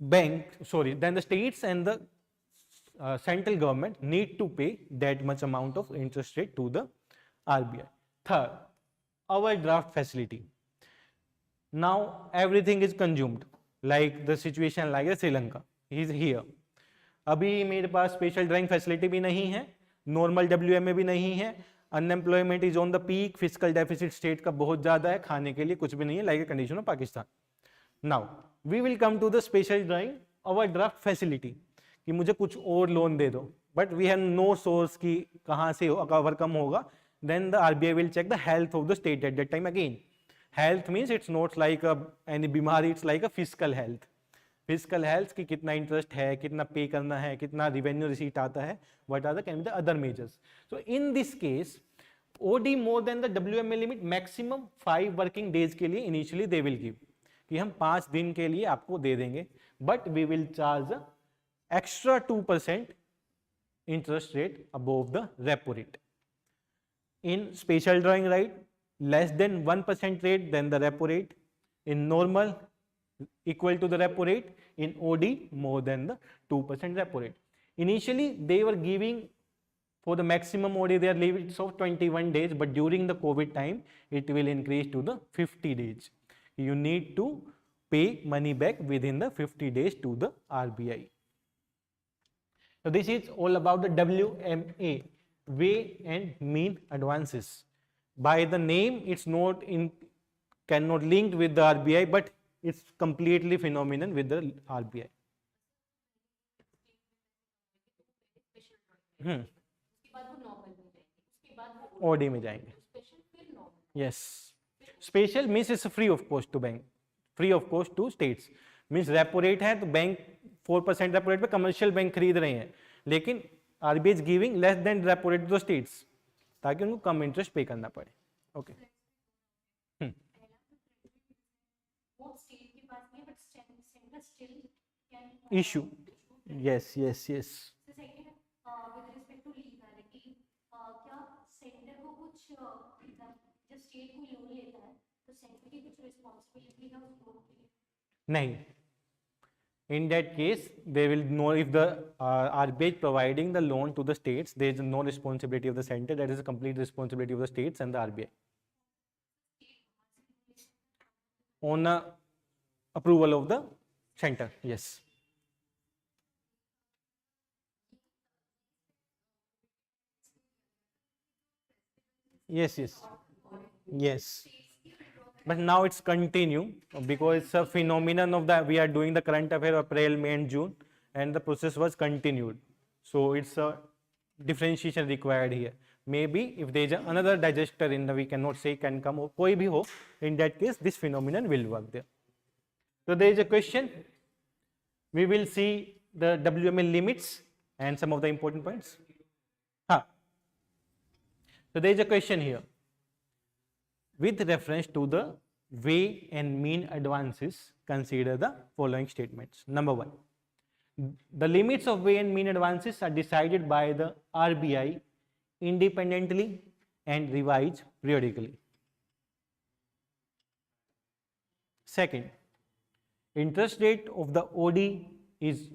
Speaker 1: then the states and the central government need to pay that much amount of interest rate to the RBI. Third, overdraft facility. Now everything is consumed, like the situation like Sri Lanka is here. अभी मेरे पास special drawing facility भी नहीं है, normal WMA भी नहीं है, unemployment is on the peak, physical deficit state का बहुत ज्यादा है, खाने के लिए कुछ भी नहीं है, like a condition of Pakistan. Now we will come to the special drawing overdraft facility कि मुझे कुछ और लोन दे दो, but we have no source की कहाँ से ओवरकम होगा. Then the RBI will check the health of the state at that time. Again health means it's not like any बीमारी, it's like a physical health. Physical health की कितना interest है, कितना पे करना है, कितना रिवेन्यू रिसीट आता है, what are the can be the other measures. So in this case OD more than the WMA limit maximum 5 working days के लिए इनिशियली दे विल गिव कि हम 5 दिन के लिए आपको दे देंगे, but we will charge extra 2% interest rate above the repo rate. In special drawing right less than 1% rate than the repo rate. In normal, equal to the repo rate. In OD, more than the 2% repo rate. Initially, they were giving for the maximum OD their limits of 21 days, but during the COVID time, it will increase to the 50 days. You need to pay money back within the 50 days to the RBI. So this is all about the WMA, way and mean advances. By the name, it's not cannot linked with the RBI, but it's completely phenomenon with the RBI. OD में जाएंगे. Yes. Special means it's free of cost to bank, free of cost to states. Means repo rate है तो bank 4% repo rate पे commercial bank खरीद रहे हैं, लेकिन RBI is giving less than repo rate to the states ताकि उनको कम interest पे करना पड़े. Okay. Issue. Yes yes yes. नहीं, in that case they will know if the RBI is providing the loan to the states, there is no responsibility of the center, that is a complete responsibility of the states and the RBI on approval of the center. Yes. Yes. But now it's continue because it's a phenomenon of the, we are doing the current affair April, May and June, and the process was continued. So it's a differentiation required here. Maybe if there is another digester in the, we cannot say can come or koi bhi ho, in that case this phenomenon will work there. So there is a question. We will see the WMA limits and some of the important points. So there is a question here. With reference to the way and mean advances, consider the following statements. Number one, the limits of way and mean advances are decided by the RBI independently and revised periodically. Second, interest rate of the OD is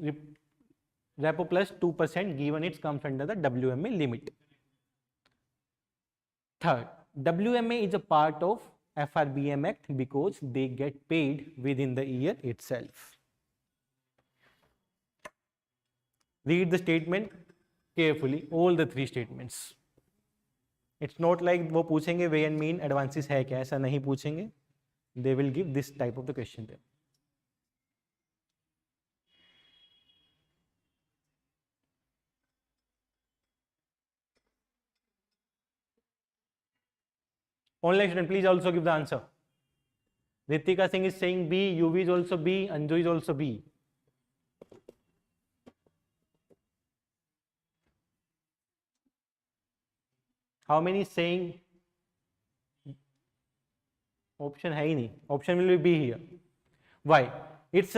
Speaker 1: repo plus 2% given it comes under the WMA limit. Third, WMA is a part of FRBM Act because they get paid within the year itself. Read the statement carefully, all the three statements. It's not like वो पूछेंगे way and mean advances है क्या, ऐसा नहीं पूछेंगे. They will give this type of the question there. Online student, please also give the answer. Ritika Singh is saying B, UV is also B, Anju is also B. How many is saying option hai hi nahi? Option will be B here. Why? It's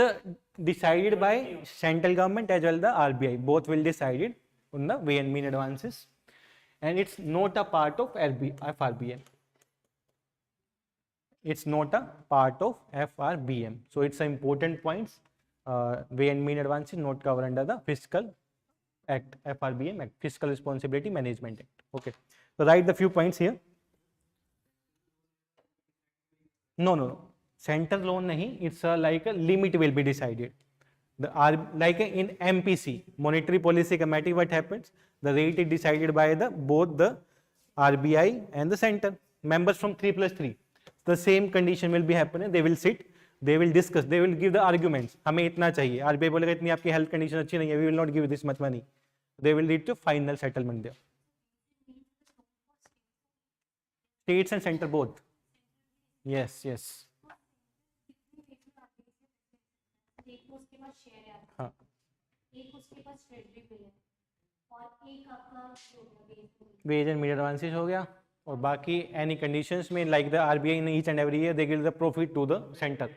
Speaker 1: decided by central government as well the RBI. Both will decide it on the way and mean advances, and it's not a part of FRBM. It's not a part of FRBM. So it's an important points. Way and mean advances not covered under the Fiscal Act, FRBM Act, Fiscal Responsibility Management Act. Okay. So write the few points here. No. Center loan nahi. It's like a limit will be decided. Like in MPC, Monetary Policy Committee, what happens? The rate is decided by both the RBI and the center. Members from 3+3. The same condition will be happening. They will sit, they will discuss, they will give the arguments. हमें इतना चाहिए. RBI बोलेगा इतनी आपकी health condition अच्छी नहीं है. We will not give this much money. They will lead to final settlement there. States and center both. Yes. हाँ. Wage and mean advances हो गया. और बाकी any conditions में like the RBI in each and every year they give the profit to the center.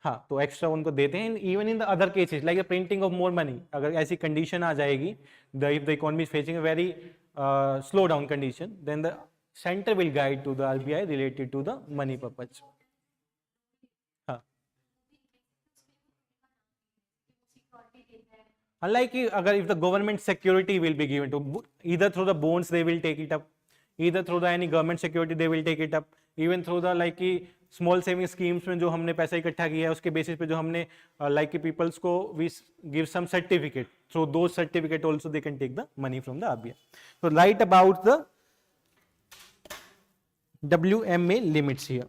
Speaker 1: हाँ, तो extra उनको देते हैं. Even in the other cases like the printing of more money, अगर ऐसी कंडीशन आ जाएगी if the economy is facing a very slow down condition, then the centre will guide to the RBI related to the money purpose. हाँ, unlike अगर if the government security will be given to either through the bonds they will take it up, either through the any government security they will take it up, even through the like कि small saving schemes में जो हमने पैसा इकट्ठा किया है उसके basis पे जो हमने लाइक पीपल्स को we give some certificate, through दो certificate also they can take the money from the RBI. So write about the WMA limits here.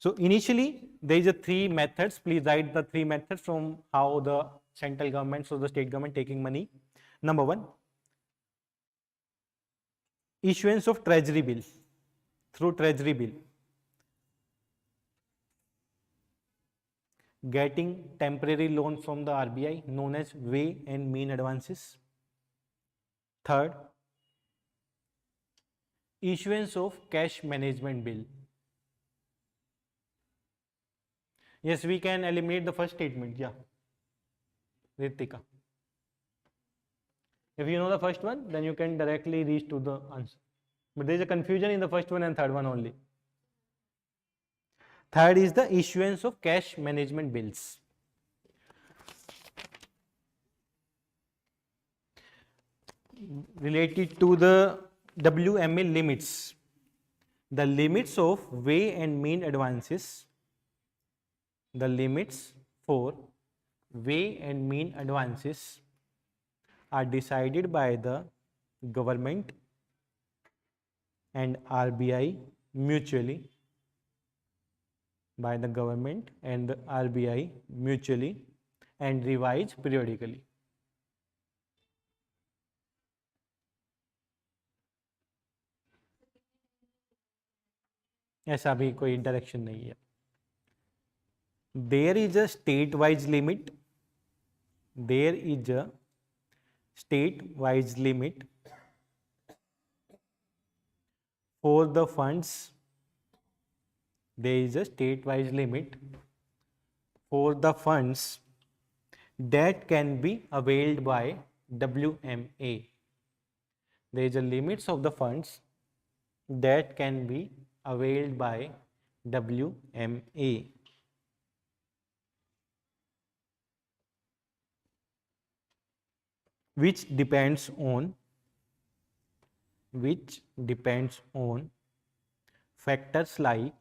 Speaker 1: So initially there is a 3 methods. Please write the 3 methods from how the central government, so the state government taking money. Number 1, issuance of treasury bill, through treasury bill, getting temporary loan from the RBI known as way and mean advances. Third, issuance of cash management bill. Yes, we can eliminate the first statement. Yeah, Ritika. If you know the first one, then you can directly reach to the answer. But there is a confusion in the first one and third one only. Third is the issuance of cash management bills. Related to the WMA limits, the limits of way and mean advances, the limits for way and mean advances are decided by the government and RBI mutually, by the government and the RBI mutually, and revised periodically. ऐसा भी कोई direction नहीं है. There is a state-wise limit. There is a state-wise limit for the funds. There is a state-wise limit for the funds that can be availed by WMA. There is a limits of the funds that can be availed by WMA. Which depends on factors like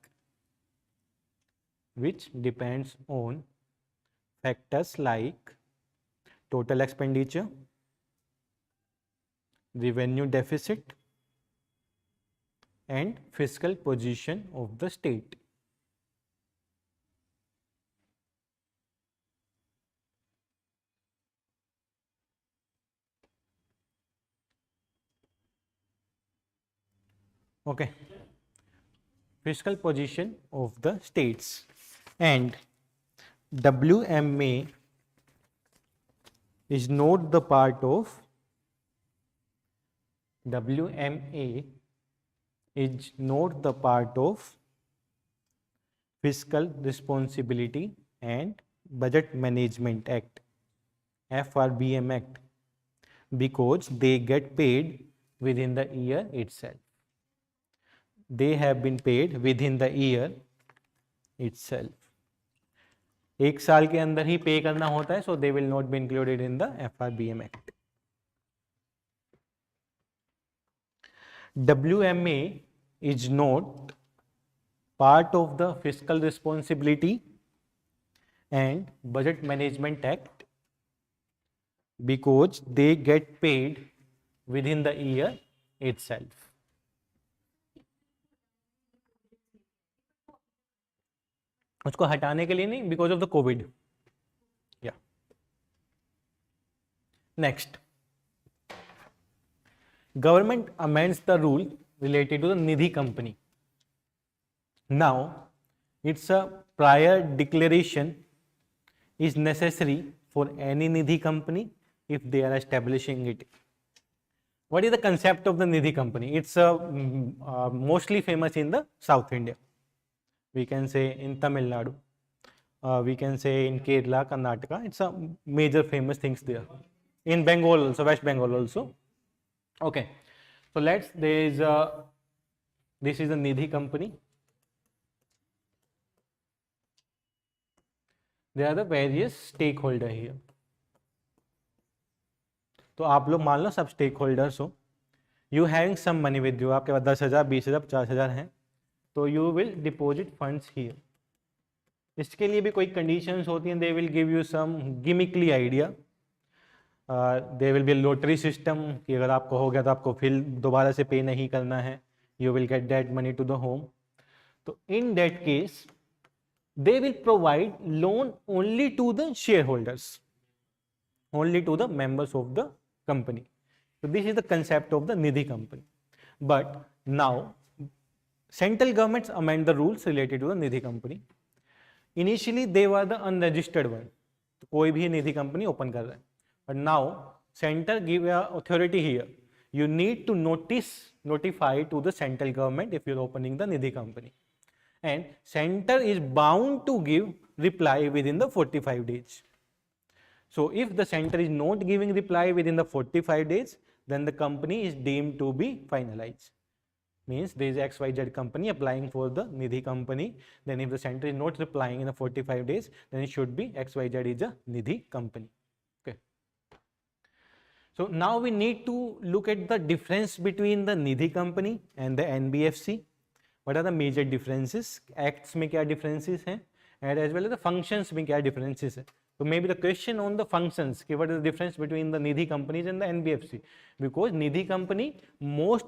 Speaker 1: total expenditure, revenue deficit, and fiscal position of the state. Okay, fiscal position of the states, and WMA is not the part of Fiscal Responsibility and Budget Management Act, FRBM Act, because they get paid within the year itself. They have been paid within the year itself. एक साल के अंदर ही पे करना होता है, so they will not be included in the FRBM Act. WMA is not part of the Fiscal Responsibility and Budget Management Act because they get paid within the year itself. उसको हटाने के लिए नहीं, because of the COVID. Yeah. Next, government amends the rule related to the Nidhi company. Now, it's a prior declaration is necessary for any Nidhi company if they are establishing it. What is the concept of the Nidhi company? It's mostly famous in the South India. We can say in Tamil Nadu, we can say in Kerala, Karnataka. It's a major famous things there. In Bengal also, West Bengal also. Okay, so this is a Nidhi company. There are the various stakeholder here. तो आप लोग मान लो सब stakeholders हो. You having some money with you, आपके पास 10,000, 20,000, 50,000 हैं, तो you will deposit funds here. इसके लिए भी कोई कंडीशंस होती हैं. They will give you some gimmickly idea. They will be lottery system कि अगर आपको हो गया तो आपको फिर दोबारा से पे नहीं करना है. You will get that money to the home. तो in that case they will provide loan only to the shareholders, only to the members of the company. So this is the concept of the Nidhi company. But now central governments amend the rules related to the Nidhi company. Initially they were the unregistered one, तो कोई भी निधि company open कर रहा है. But now center give a authority here. You need to notify to the central government if you're opening the Nidhi company, and center is bound to give reply within the 45 days. So if the center is not giving reply within the 45 days, then the company is deemed to be finalized. means there is XYZ company applying for the Nidhi company. Then if the center is not replying in the 45 days, then it should be XYZ is a Nidhi company. Okay. So now we need to look at the difference between the Nidhi company and the NBFC. What are the major differences? Acts में क्या differences हैं? And as well as the functions में क्या differences हैं? So maybe the question on the functions, what is the difference between the Nidhi companies and the NBFC? Because Nidhi company more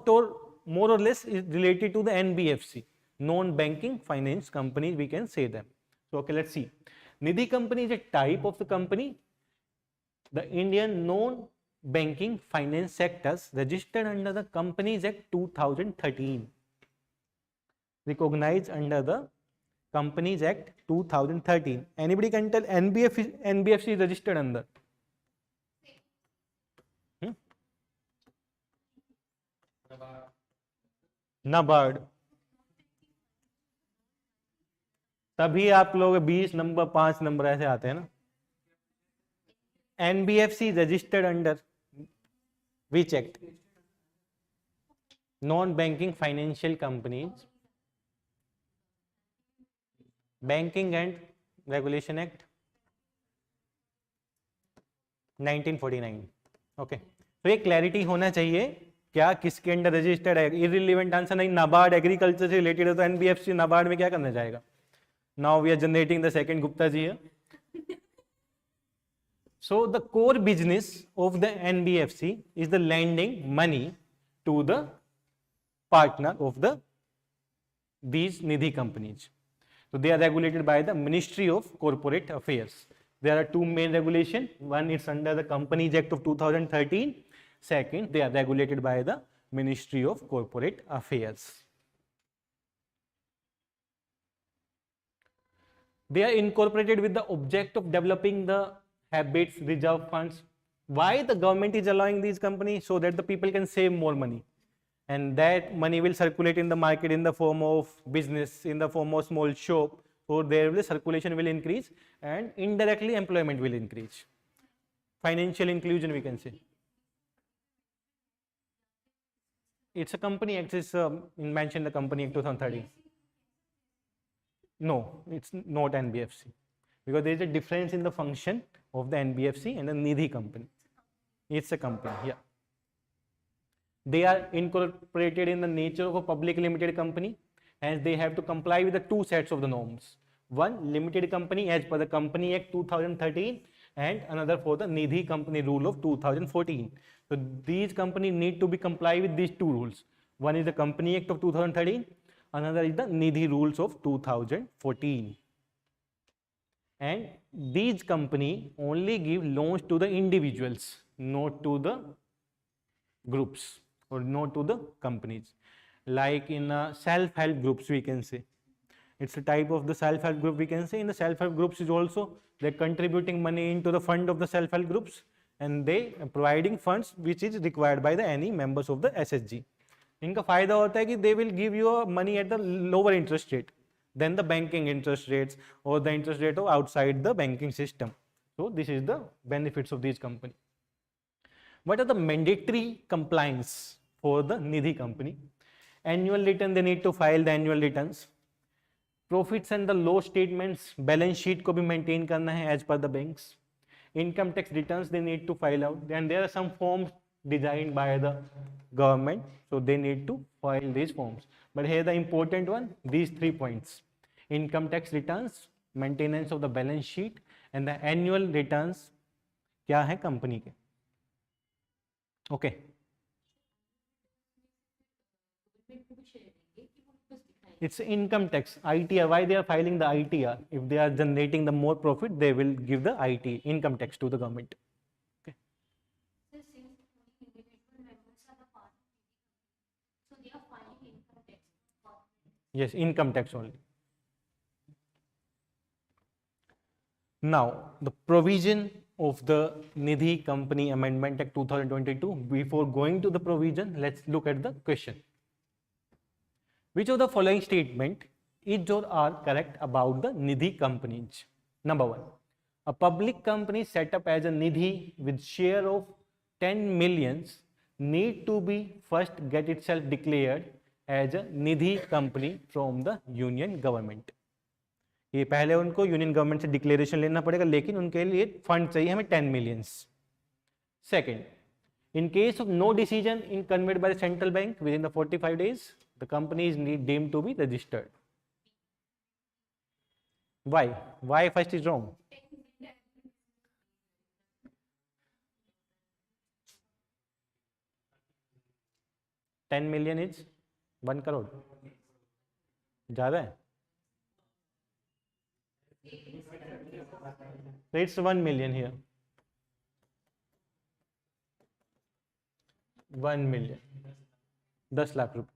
Speaker 1: or less is related to the NBFC, non-banking finance companies, we can say them. So okay, let's see. Nidhi company is a type of the company. The Indian non-banking finance sectors registered under the Companies Act 2013. Recognized under the Companies Act 2013. Anybody can tell NBFC is registered under? NABARD. तभी आप लोग 20 number 5 number ऐसे आते हैं ना. NBFC registered under which act? Non-banking financial companies. Banking and Regulation Act 1949. Okay, तो ये clarity होना चाहिए क्या किसके अंडर रजिस्टर्ड है. इररिलेवेंट आंसर नहीं. नाबार्ड एग्रीकल्चर से रिलेटेड है तो एनबीएफसी नाबार्ड में क्या करना जाएगा. Now we are generating the second Gupta ji है. So the core business of the NBFC is the lending money to the partner of these Nidhi companies. So they are regulated by the Ministry of Corporate Affairs. There are two main regulations. One is under the Companies Act of 2013. Second, they are regulated by the Ministry of Corporate Affairs. They are incorporated with the object of developing the habits, reserve funds. Why the government is allowing these companies? So that the people can save more money. And that money will circulate in the market in the form of business, in the form of small shop. So there the circulation will increase and indirectly employment will increase. Financial inclusion we can say. It's a company act, is mentioned the company act 2013. No, it's not NBFC because there is a difference in the function of the NBFC and the Nidhi company. It's a company, yeah. They are incorporated in the nature of a public limited company and they have to comply with the two sets of the norms. One, limited company as per the Company Act 2013 and another for the Nidhi company rule of 2014. So these companies need to be comply with these two rules. One is the Company Act of 2013, another is the Nidhi rules of 2014. And these companies only give loans to the individuals, not to the groups or not to the companies. Like in self-help groups we can say. It's a type of the self-help group we can say. In the self-help groups is also they're contributing money into the fund of the self-help groups and they are providing funds which is required by the any members of the SHG. इनका फायदा होता है कि they will give you money at the lower interest rate than the banking interest rates or the interest rate of outside the banking system. So this is the benefits of these companies. What are the mandatory compliance for the Nidhi company? Annual return, they need to file the annual returns. Profits and the loss statements, balance sheet को भी maintain करना है as per the banks. Income tax returns they need to file out. And there are some forms designed by the government, so they need to file these forms. But here the important one, these 3 points: income tax returns, maintenance of the balance sheet, and the annual returns क्या है company के. Okay. It's income tax, ITR. Why they are filing the ITR? If they are generating the more profit, they will give the IT, income tax to the government. Okay. Yes, income tax only. Now, the provision of the Nidhi Company Amendment Act 2022. Before going to the provision, let's look at the question. Which of the following statement is or are correct about the Nidhi companies? Number 1. A public company set up as a Nidhi with share of 10 millions need to be first get itself declared as a Nidhi company from the union government. ये पहले उनको union government से declaration लेना पड़ेगा, लेकिन उनके लिए fund चाहिए हमें 10 millions. Second, in case of no decision in conveyed by the central bank within the 45 days, the company is deemed to be registered. Why first is wrong? $10 million is 1 crore, ज्यादा है? So it's 1 million here. 1 million, 10 lakh रुपए.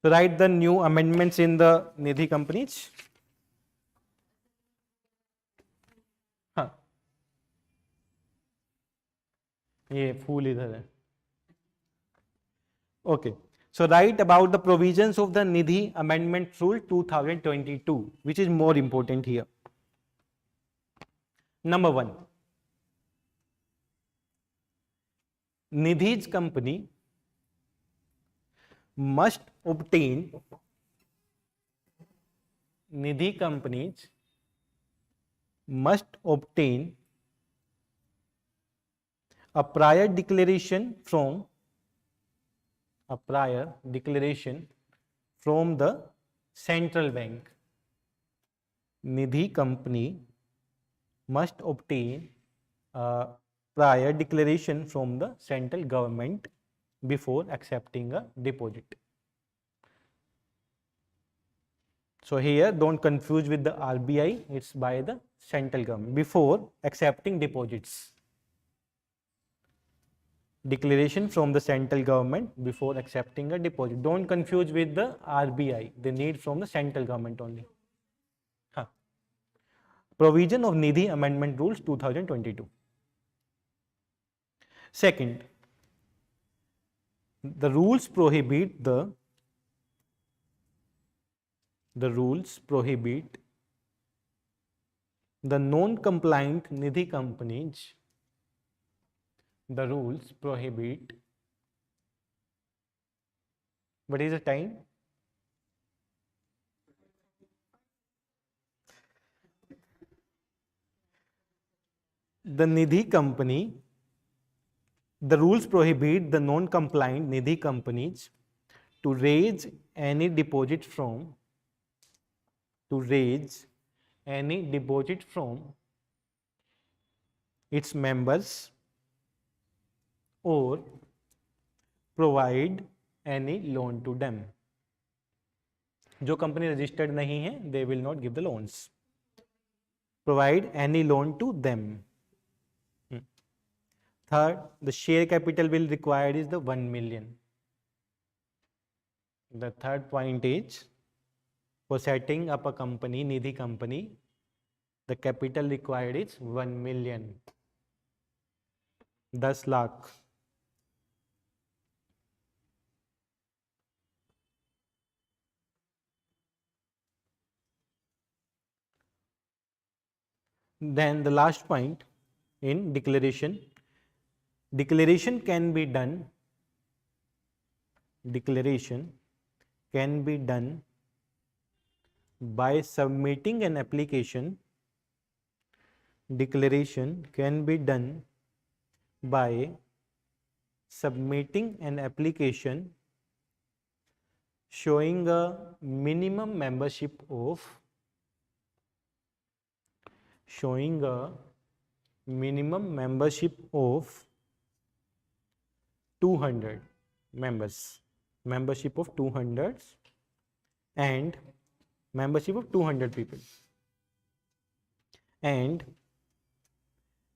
Speaker 1: So write the new amendments in the Nidhi companies. हाँ, ये फूल इधर है. Okay. So write about the provisions of the Nidhi Amendment Rule 2022, which is more important here. Number 1. Nidhi's company must obtain, Nidhi companies must obtain a prior declaration from the central bank. Nidhi company must obtain a prior declaration from the central government before accepting a deposit. So here don't confuse with the RBI, it's by the central government before accepting deposits. Declaration from the central government before accepting a deposit. Don't confuse with the RBI, they need from the central government only. Huh. Provision of Nidhi Amendment Rules 2022. Second, the rules prohibit the non-compliant Nidhi companies. The rules prohibit. What is the time? The rules prohibit the non-compliant Nidhi companies to raise any deposit from its members or provide any loan to them. जो company registered नहीं है, they will not give the loans. Provide any loan to them. Third, the share capital will required is the 1 million. The third point is, for setting up a company, Nidhi company, the capital required is 1 million. 10 lakh. Then the last point in declaration. Declaration can be done by submitting an application. Declaration can be done by submitting an application showing a minimum membership of 200 members, membership of 200 and membership of 200 people, and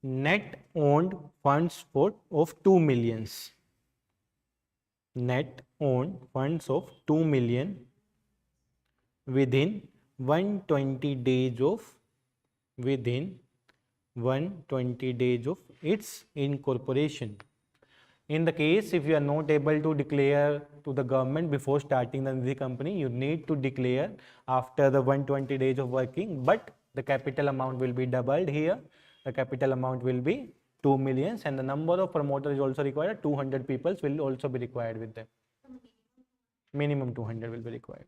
Speaker 1: net owned funds of 2 millions. Net owned funds of 2 million within 120 days of its incorporation. In the case if you are not able to declare to the government before starting the Nidhi company, you need to declare after the 120 days of working, but the capital amount will be doubled here. The capital amount will be 2 millions and the number of promoters is also required. 200 people will also be required with them. minimum 200 will be required.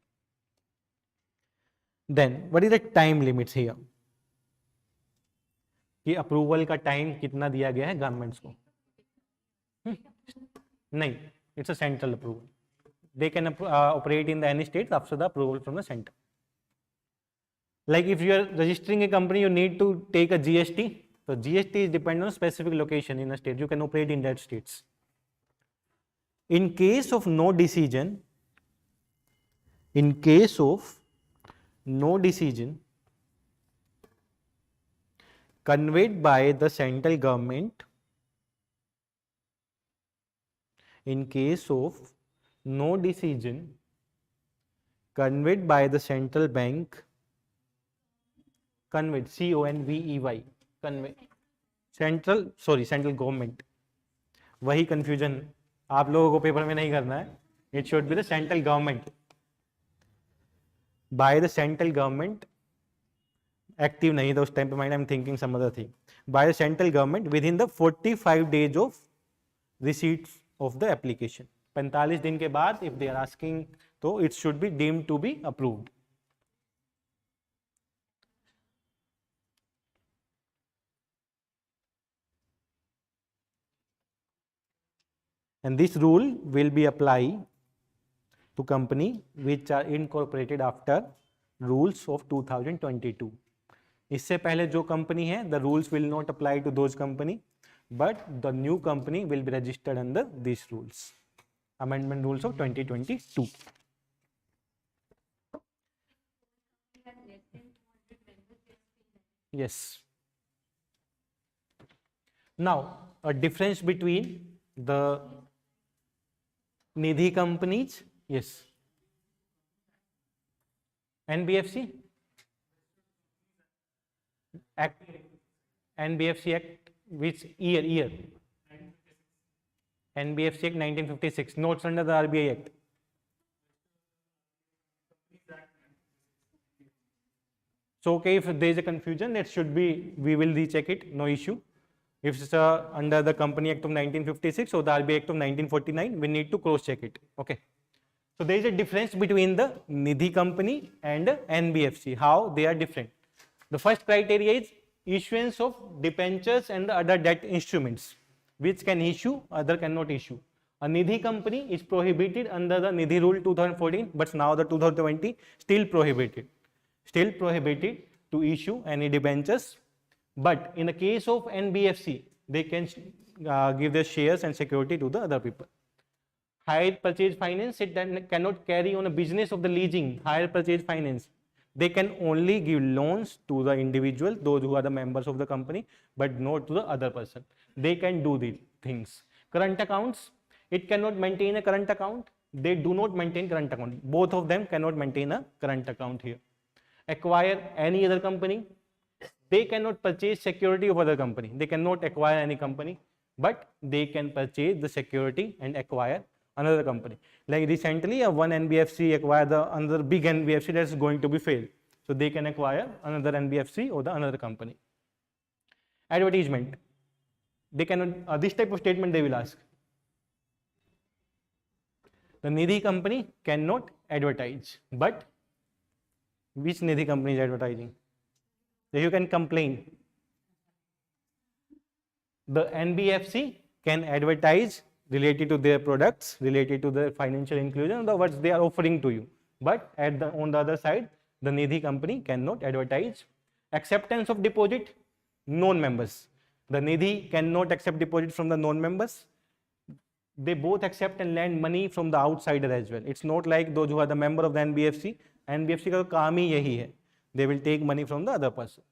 Speaker 1: Then what is the time limits here? कि approval का time कितना दिया गया है governments को? नहीं, it's a central approval. They can operate in the any states after the approval from the center. Like if you are registering a company, you need to take a GST. So GST is dependent on specific location in a state. You can operate in that states. In case of no decision, conveyed by the central government, in case of no decision conveyed by the central bank, conveyed, CONVEY, convey, central government. वही confusion आप लोगों को paper में नहीं करना है. It should be the central government. By the central government, active नहीं था उस टाइम पे, mind I'm thinking some other thing. By the central government within the 45 days of receipt of the application. 45 दिन के बाद if they are asking, तो it should be deemed to be approved. And this rule will be applied to company which are incorporated after rules of 2022. इससे पहले जो company है, the rules will not apply to those company, but the new company will be registered under these rules, amendment rules of 2022. Yes. Now a difference between the Nidhi companies, yes, NBFC Act, NBFC Act, which year? NBFC Act 1956, notes under the RBI Act. So okay, if there is a confusion, it should be, we will recheck it, no issue. If it's under the Company Act of 1956 or the RBI Act of 1949, we need to cross check it. Okay. So there is a difference between the Nidhi company and NBFC. How they are different? The first criteria is issuance of debentures and the other debt instruments, which can issue, other cannot issue. A Nidhi company is prohibited under the Nidhi Rule 2014, but now the 2020 still prohibited to issue any debentures. But in the case of NBFC, they can give their shares and security to the other people. Hire purchase finance, it cannot carry on a business of the leasing. Hire purchase finance, they can only give loans to the individual, those who are the members of the company, but not to the other person. They can do these things. Current accounts, it cannot maintain a current account. They do not maintain current account. Both of them cannot maintain a current account here. Acquire any other company. They cannot purchase security of other company. They cannot acquire any company, but they can purchase the security and acquire another company. Like recently, one NBFC acquired another big NBFC that is going to be failed. So they can acquire another NBFC or the another company. Advertisement. They cannot, this type of statement they will ask. The Nidhi company cannot advertise, but which Nidhi company is advertising? So you can complain. The NBFC can advertise related to their products, related to their financial inclusion, the what they are offering to you. But on the other side, the Nidhi company cannot advertise. Acceptance of deposit, non-members. The Nidhi cannot accept deposit from the non-members. They both accept and lend money from the outsider as well. It's not like those who are the member of the NBFC. NBFC का काम ही यही है. They will take money from the other person.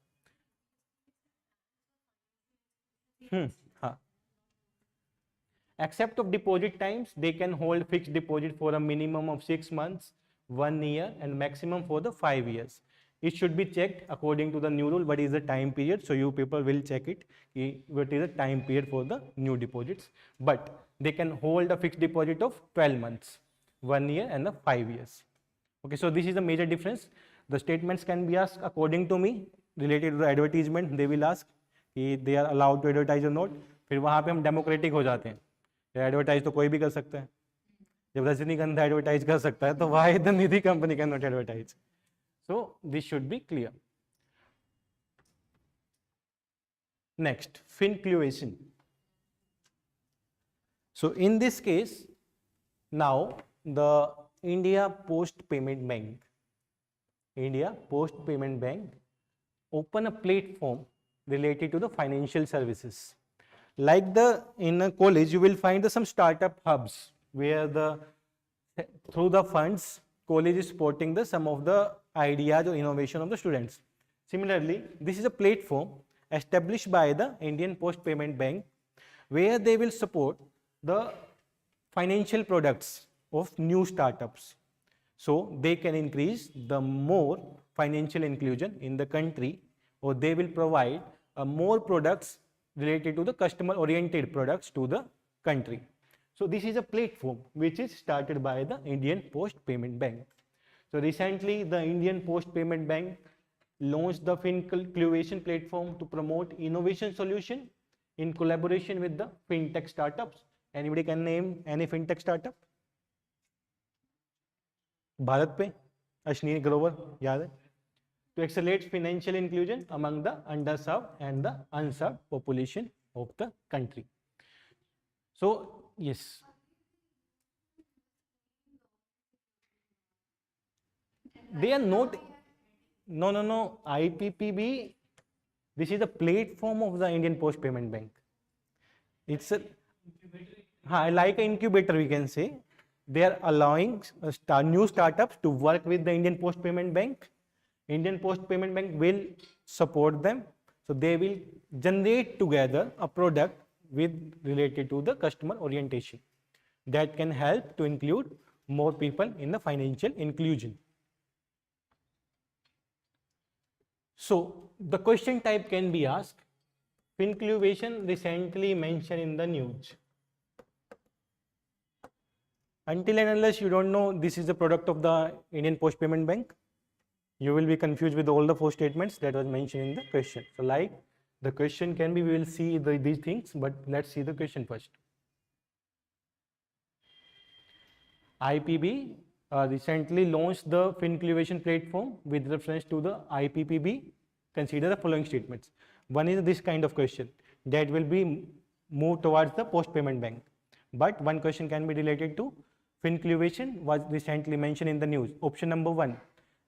Speaker 1: Accept of deposit times, they can hold fixed deposit for a minimum of 6 months, 1 year, and maximum for the 5 years. It should be checked according to the new rule what is the time period. So you people will check it, what is the time period for the new deposits. But they can hold a fixed deposit of 12 months, 1 year, and 5 years. Okay, so this is the major difference. The statements can be asked according to me related to the advertisement. They will ask कि they are allowed to advertise or not. फिर वहाँ पे हम democratic हो जाते हैं. Advertise तो कोई भी कर सकता है. जब रजनीगंधा एडवर्टाइज कर सकता है तो why the Nidhi company can not advertise? So this should be clear. Next, finclovation. So in this case, now the India Post Payment Bank open a platform related to the financial services. Like in a college, you will find some startup hubs where through the funds, college is supporting some of the ideas or innovation of the students. Similarly, this is a platform established by the Indian Post Payment Bank where they will support the financial products of new startups, so they can increase the more financial inclusion in the country, or they will provide more products related to the customer oriented products to the country. So this is a platform which is started by the Indian Post Payment Bank. So recently the Indian Post Payment Bank launched the finclovation platform to promote innovation solution in collaboration with the fintech startups. Anybody can name any fintech startup? Bharat पे अश्नीर ग्रोवर याद है? To accelerate financial inclusion among the underserved and the unserved population of the country. So yes, they are not. No. IPPB, this is the platform of the Indian Post Payment Bank. It's like an incubator, we can say. They are allowing new startups to work with the Indian Post Payment Bank. Indian Post Payment Bank will support them. So they will generate together a product related to the customer orientation that can help to include more people in the financial inclusion. So the question type can be asked, finclovation recently mentioned in the news. Until and unless you don't know this is a product of the Indian Post Payment Bank, you will be confused with all the 4 statements that was mentioned in the question. So like the question can be, we will see these things, but let's see the question first. IPB recently launched the finclovation platform with reference to the IPPB. Consider the following statements. One is this kind of question that will be moved towards the Post Payment Bank, but one question can be related to finclovation was recently mentioned in the news. Option number 1,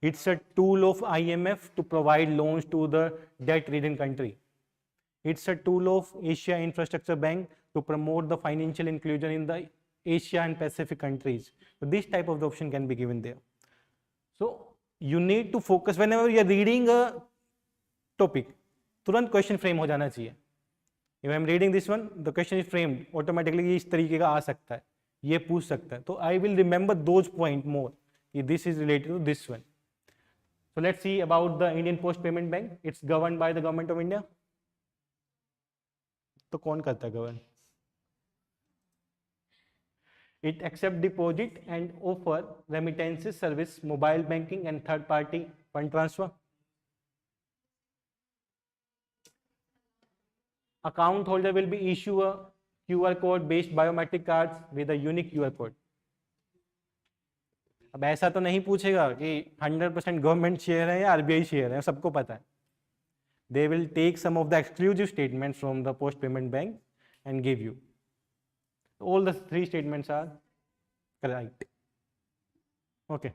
Speaker 1: it's a tool of IMF to provide loans to the debt-ridden country. It's a tool of Asia Infrastructure Bank to promote the financial inclusion in the Asia and Pacific countries. So this type of the option can be given there. So you need to focus whenever you are reading a topic, तुरंत question frame हो जाना चाहिए. If I am reading this one, the question is framed automatically. ये इस तरीके का आ सकता है, ये पूछ सकता है, तो I will remember those point more. This is related to this one. So let's see about the Indian Post Payment Bank. It's governed by the Government of India. तो कौन करता है govern? It accept deposit and offer remittances service, mobile banking and third party fund transfer. Account holder will be issue a QR code based biometric cards with a unique QR code. अब ऐसा तो नहीं पूछेगा कि 100% government share है या RBI share है, सबको पता है. They will take some of the exclusive statements from the Post Payment Bank and give you. All the 3 statements are correct. Okay.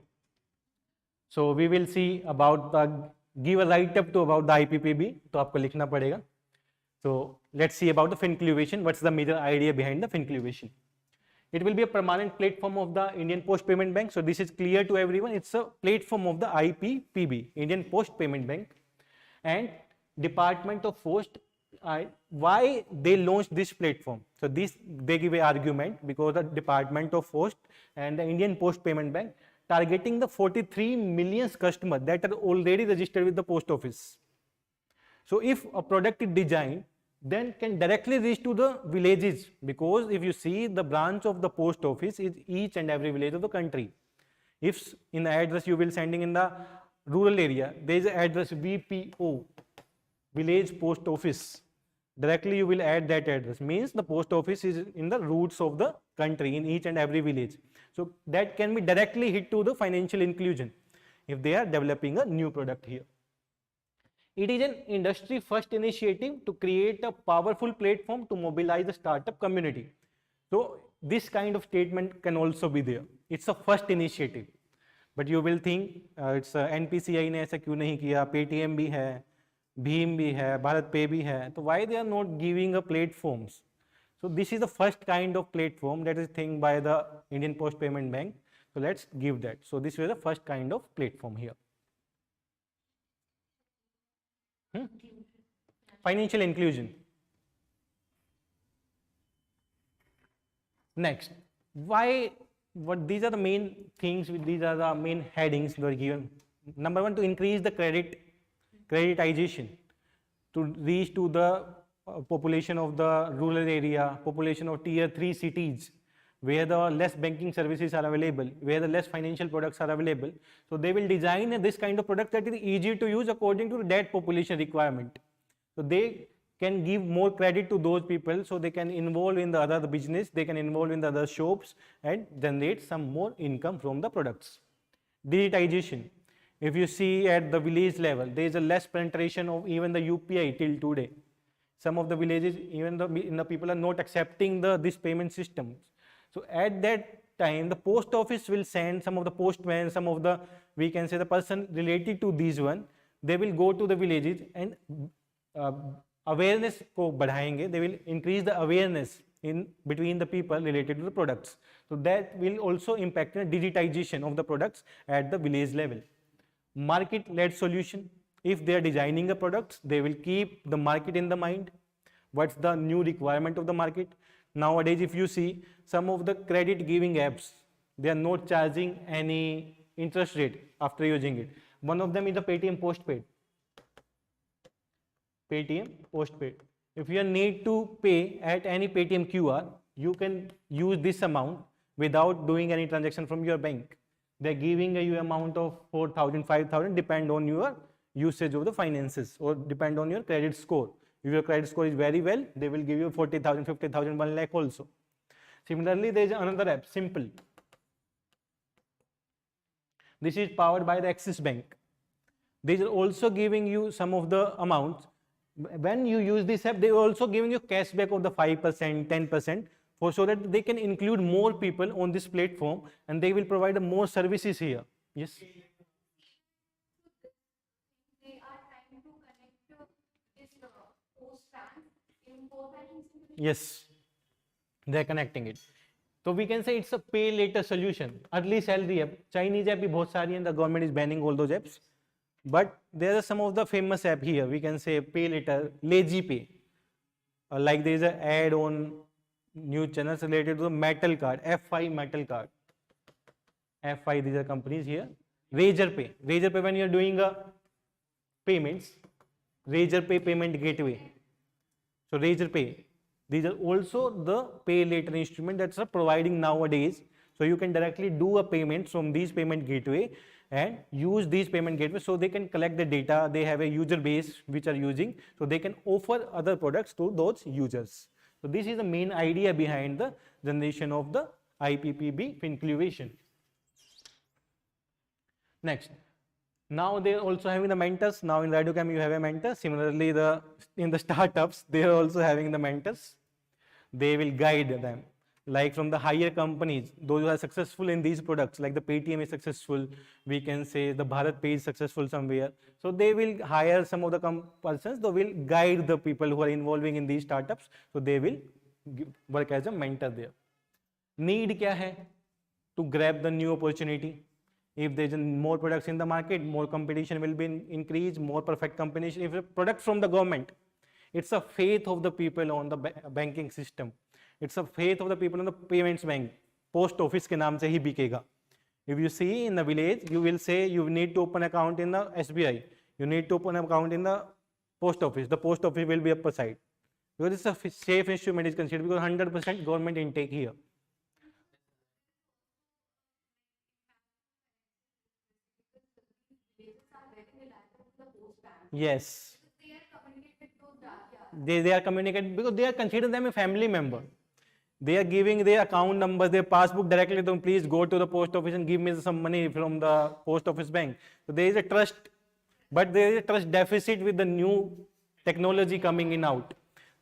Speaker 1: So we will see about give a write up to about the IPPB. तो आपको लिखना पड़ेगा. So let's see about the finclovation. What's the major idea behind the finclovation? It will be a permanent platform of the Indian Post Payment Bank. So this is clear to everyone. It's a platform of the IPPB, Indian Post Payment Bank, and Department of Post. Why they launched this platform? So this they give a argument because the Department of Post and the Indian Post Payment Bank targeting the 43 million customers that are already registered with the post office. So if a product is designed, then can directly reach to the villages, because if you see the branch of the post office is each and every village of the country. If in the address you will sending in the rural area, there is an address VPO, village post office, directly you will add that address, means the post office is in the roots of the country, in each and every village. So that can be directly hit to the financial inclusion if they are developing a new product here. It is an industry first initiative to create a powerful platform to mobilize the startup community. So this kind of statement can also be there. It's a first initiative. But you will think it's NPCI ने ऐसा क्यों नहीं किया, Paytm भी है, Bheem भी है, Bharat Pay भी है, तो why they are not giving a platforms? So this is the first kind of platform that is think by the Indian Post Payment Bank. So let's give that. So this is the first kind of platform here. Financial inclusion. Next, why? What these are the main things? These are the main headings that are given. Number one, to increase the creditization, to reach to the population of the rural area, population of tier 3 cities, where the less banking services are available, where the less financial products are available. So they will design this kind of product that is easy to use according to that population requirement. So they can give more credit to those people, so they can involve in the other business, they can involve in the other shops and generate some more income from the products. Digitization. If you see at the village level, there is a less penetration of even the UPI till today. Some of the villages, even the people are not accepting this payment systems. So at that time, the post office will send some of the postmen, some of the, we can say the person related to these one, they will go to the villages and awareness को बढ़ाएंगे, they will increase the awareness in between the people related to the products. So that will also impact the digitization of the products at the village level. Market-led solution. If they are designing a product, they will keep the market in the mind. What's the new requirement of the market? Nowadays, if you see some of the credit giving apps, they are not charging any interest rate after using it. One of them is the Paytm Postpaid. Paytm Postpaid. If you need to pay at any Paytm QR, you can use this amount without doing any transaction from your bank. They're giving you amount of 4,000, 5,000, depend on your usage of the finances or depend on your credit score. If your credit score is very well, they will give you 40,000, 50,000, 1 lakh also. Similarly, there is another app, Simple. This is powered by the Axis Bank. They are also giving you some of the amounts. When you use this app, they are also giving you cashback of the 5%, 10%, so that they can include more people on this platform and they will provide more services here. Yes?
Speaker 2: They are trying to connect this post bank in both banking.
Speaker 1: Yes, they are connecting it. So we can say it's a pay later solution. Early salary app, Chinese app bhi bahut sari and the government is banning all those apps. But there are some of the famous app here. We can say pay later, lazy pay. Like there is an ad on news channels related to the metal card, F5 metal card. F5, these are companies here. Razor Pay. Razor Pay, when you are doing payments, Razor Pay payment gateway. So Razor Pay. These are also the pay later instrument that's providing nowadays. So you can directly do a payment from these payment gateway and use these payment gateways, so they can collect the data. They have a user base which are using, so they can offer other products to those users. So this is the main idea behind the generation of the IPPB finclovation. Next, now they are also having the mentors. Now in the Edukemy you have a mentor. Similarly, in the startups they are also having the mentors. They will guide them. Like from the higher companies, those who are successful in these products, like the Paytm is successful, we can say the Bharat Pay is successful somewhere. So they will hire some of the persons, they will guide the people who are involving in these startups. So they will work as a mentor there. Need kya hai? To grab the new opportunity. If there is more products in the market, more competition will be increased, more perfect combination. If a product from the government, it's a faith of the people on the banking system. It's a faith of the people on the payments bank. Post office के नाम से ही बिकेगा. If you see in the village, you will say you need to open account in the SBI. You need to open account in the post office. The post office will be upper side. Because it's a safe instrument is considered because 100% government intake here. Yes. They are communicated because they are considered them a family member. They are giving their account numbers, their passbook directly to them. Please go to the post office and give me some money from the post office bank. So there is a trust, but there is a trust deficit with the new technology coming in out.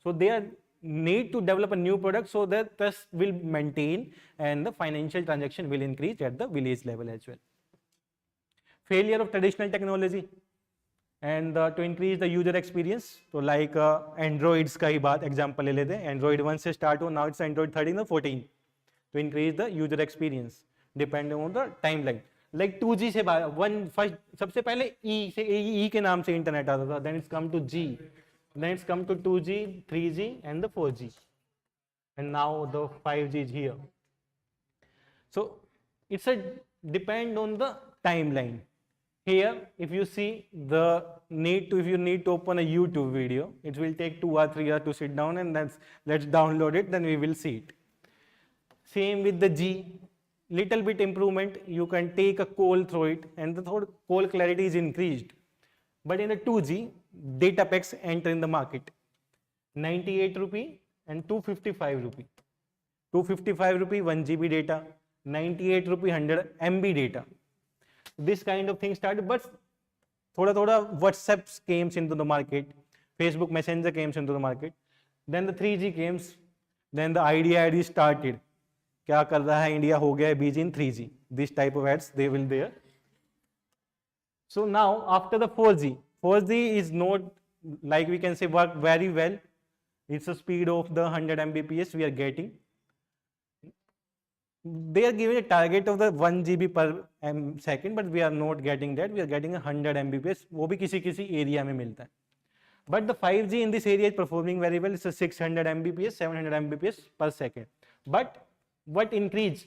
Speaker 1: So they are need to develop a new product so that trust will maintain and the financial transaction will increase at the village level as well. Failure of traditional technology and to increase the user experience. So like Androids का ही बात example ले लेते हैं. Android 1 से start हो, now it's Android 13 or 14. To increase the user experience depending on the timeline. Like 2G से first सबसे पहले E के नाम से इंटरनेट आता था. Then it's come to G. Then it's come to 2G, 3G and the 4G. And now the 5G is here. So it's a depend on the timeline. Here, if you see the if you need to open a YouTube video, it will take 2 or 3 hours to sit down and let's download it, then we will see it. Same with the G, little bit improvement, you can take a call through it and the call clarity is increased. But in the 2G, data packs enter in the market. 98 rupee and 255 rupee. 255 rupee 1 GB data, 98 rupee 100 MB data. This kind of thing started, but thoda WhatsApp came into the market, Facebook Messenger came into the market, then the 3G came, then the ID started. क्या कर रहा है India हो गया है busy in 3G. This type of ads they will there. So now after the 4G is not like we can say work very well. It's a speed of the 100 Mbps we are getting. They are giving a target of the 1 GB per second, but we are not getting that. We are getting 100 Mbps. वो भी किसी area में मिलता है. But the 5G in this area is performing very well. It's a 600 Mbps, 700 Mbps per second. But what increase?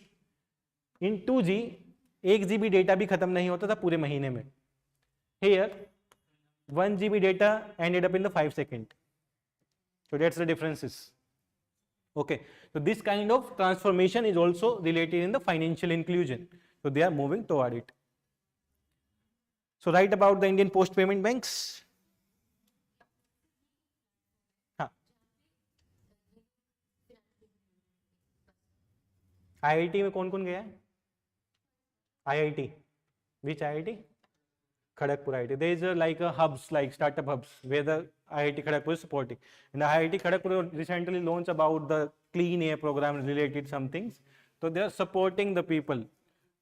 Speaker 1: In 2G, 1 GB data भी खत्म नहीं होता था पूरे महीने में. Here, 1 GB data ended up in the 5 seconds. So that's the differences. Okay, so this kind of transformation is also related in the financial inclusion. So they are moving toward it. So write about the Indian Post Payment Banks. IIT में कौन कौन गया है? IIT, which IIT? Kharagpur IIT. There is like a hubs, like startup hubs, where the IIT Kharagpur is supporting. And the IIT Kharagpur recently launched about the clean air program related some things. So they are supporting the people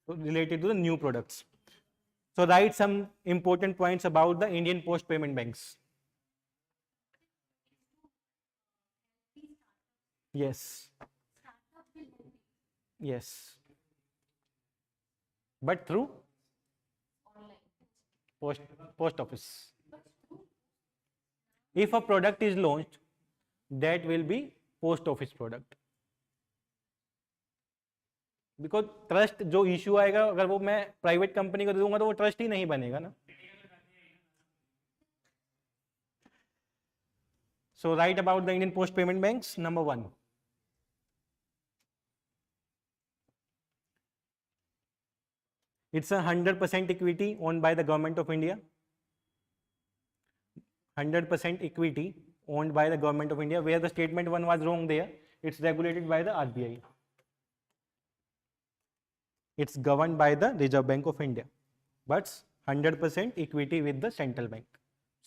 Speaker 1: related to the new products. So write some important points about the Indian Post Payment Banks. Yes. Yes. But through post office. If a product is launched, that will be post office product. Because trust जो issue आएगा अगर वो मैं private company को दे दूंगा तो वो trust ही नहीं बनेगा ना. So write about the Indian Post Payment Banks. Number 1. It's a 100% equity owned by the Government of India. 100% equity owned by the Government of India. Where the statement 1 was wrong there, it's regulated by the RBI. It's governed by the Reserve Bank of India. But 100% equity with the central bank.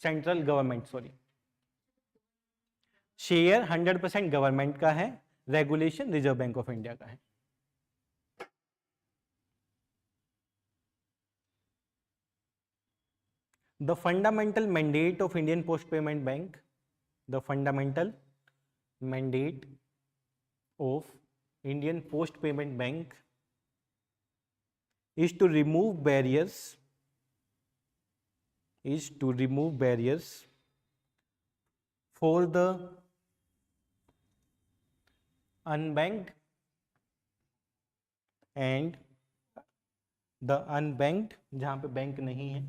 Speaker 1: Central government, sorry. Share 100% government का है, regulation Reserve Bank of India का है. The fundamental mandate of Indian Post Payment Bank, the fundamental mandate of Indian Post Payment Bank is to remove barriers, for the unbanked and the unbanked, जहाँ पे bank नहीं है,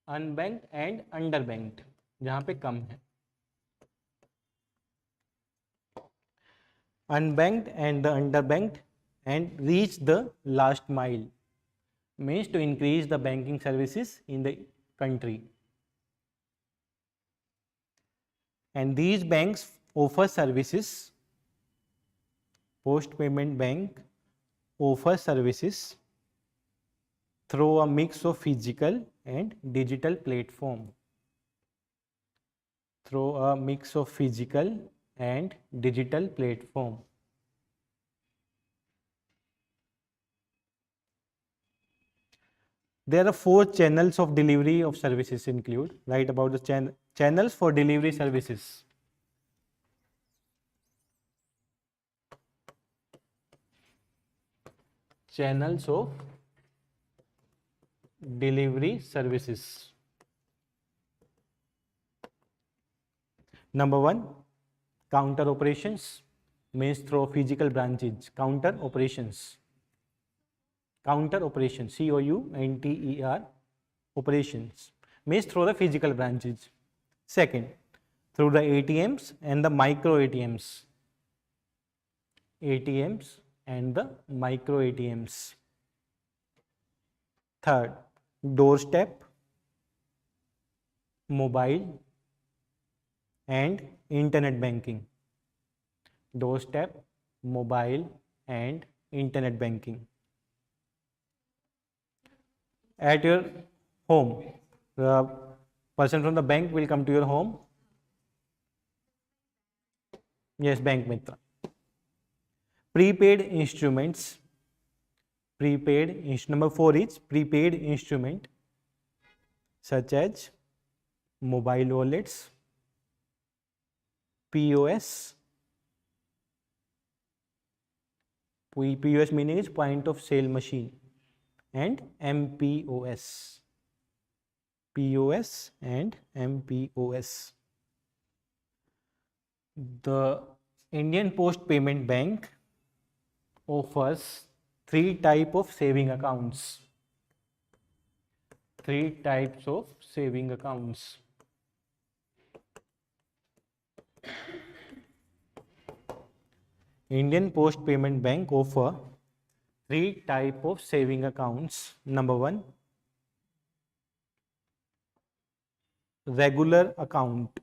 Speaker 1: unbanked and अंडरबैंक्ड जहां पे कम है. Unbanked and the underbanked and reach the last mile means to increase the banking services in the country. And these banks offers services. Post payment bank offers services through a mix of physical and digital platform. Through a mix of physical and digital platform. There are 4 channels of delivery of services include. Write about the channels for delivery services. Channels of delivery services. Number 1, counter operations, means through physical branches. Counter operations. Counter operations, COUNTER, operations, means through the physical branches. Second, through the ATMs and the micro ATMs. ATMs and the micro ATMs. Third, doorstep, mobile and internet banking. Doorstep, mobile and internet banking. At your home, the person from the bank will come to your home. Yes, Bank Mitra. Prepaid instruments. Number 4 is prepaid instrument such as mobile wallets, POS. POS meaning is point of sale machine, and MPOS. POS and MPOS. The Indian Post Payment Bank offers 3 types of saving accounts. 3 types of saving accounts. Indian Post Payment Bank offer 3 types of saving accounts. Number 1, regular account.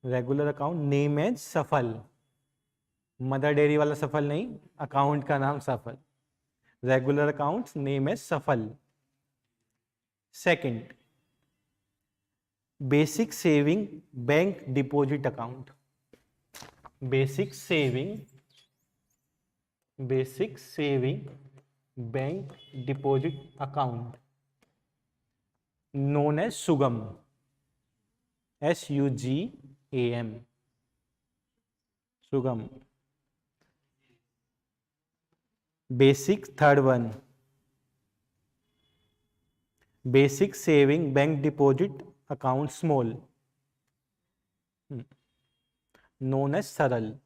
Speaker 1: Regular account name as सफल. Mother dairy वाला सफल नहीं, account का नाम सफल. Regular account name as सफल. Second, basic saving bank deposit account. Basic saving bank deposit account known as SUGAM. SUGAM. SUGAM. Basic, third one, basic saving bank deposit account small, known as Saral.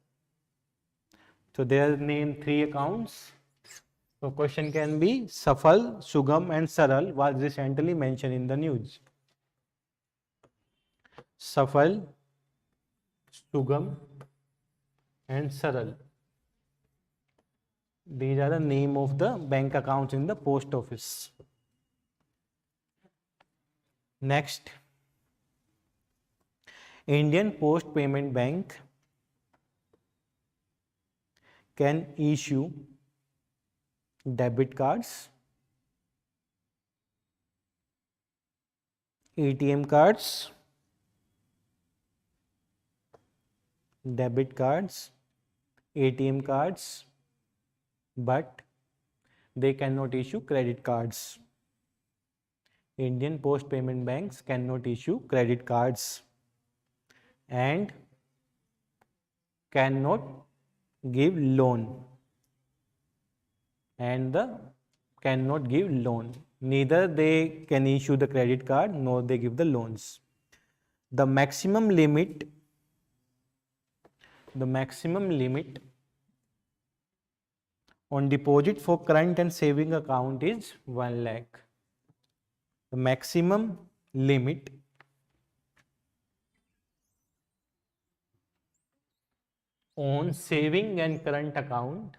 Speaker 1: So there are named 3 accounts. So question can be Safal, Sugam and Saral was recently mentioned in the news. Safal, Sugam and Saral. These are the name of the bank accounts in the post office. Next, Indian Post Payment Bank can issue debit cards, ATM cards, debit cards, ATM cards, but they cannot issue credit cards. Indian Post Payment Banks cannot issue credit cards and cannot give loan. Neither they can issue the credit card nor they give the loans. The maximum limit on deposit for current and saving account is 1 lakh. The maximum limit on saving and current account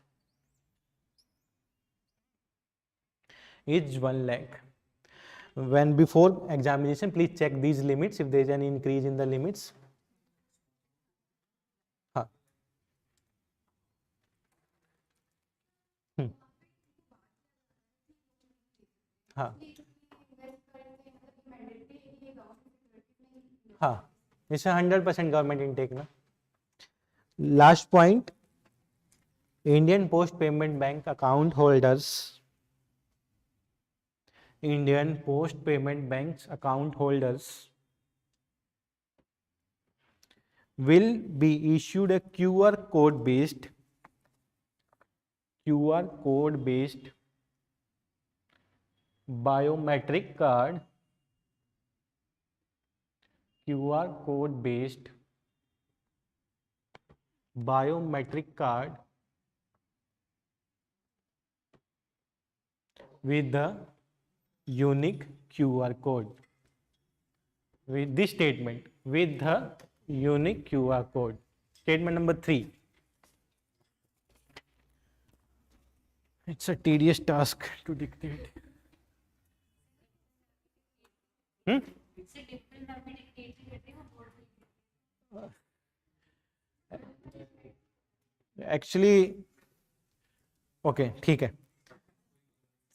Speaker 1: is 1 lakh. When before examination, please check these limits if there is any increase in the limits. हाँ
Speaker 2: invest करते हैं मतलब mandatory है ये government में
Speaker 1: हाँ, इससे 100% government intake ना. Last point, Indian post payment bank account holders, Indian Post Payment Bank's account holders will be issued a QR code based biometric card, QR code based biometric card with the unique QR code. With this statement, with the unique QR code. Statement number 3. It's a tedious task to dictate. Actually, okay, ठीक है.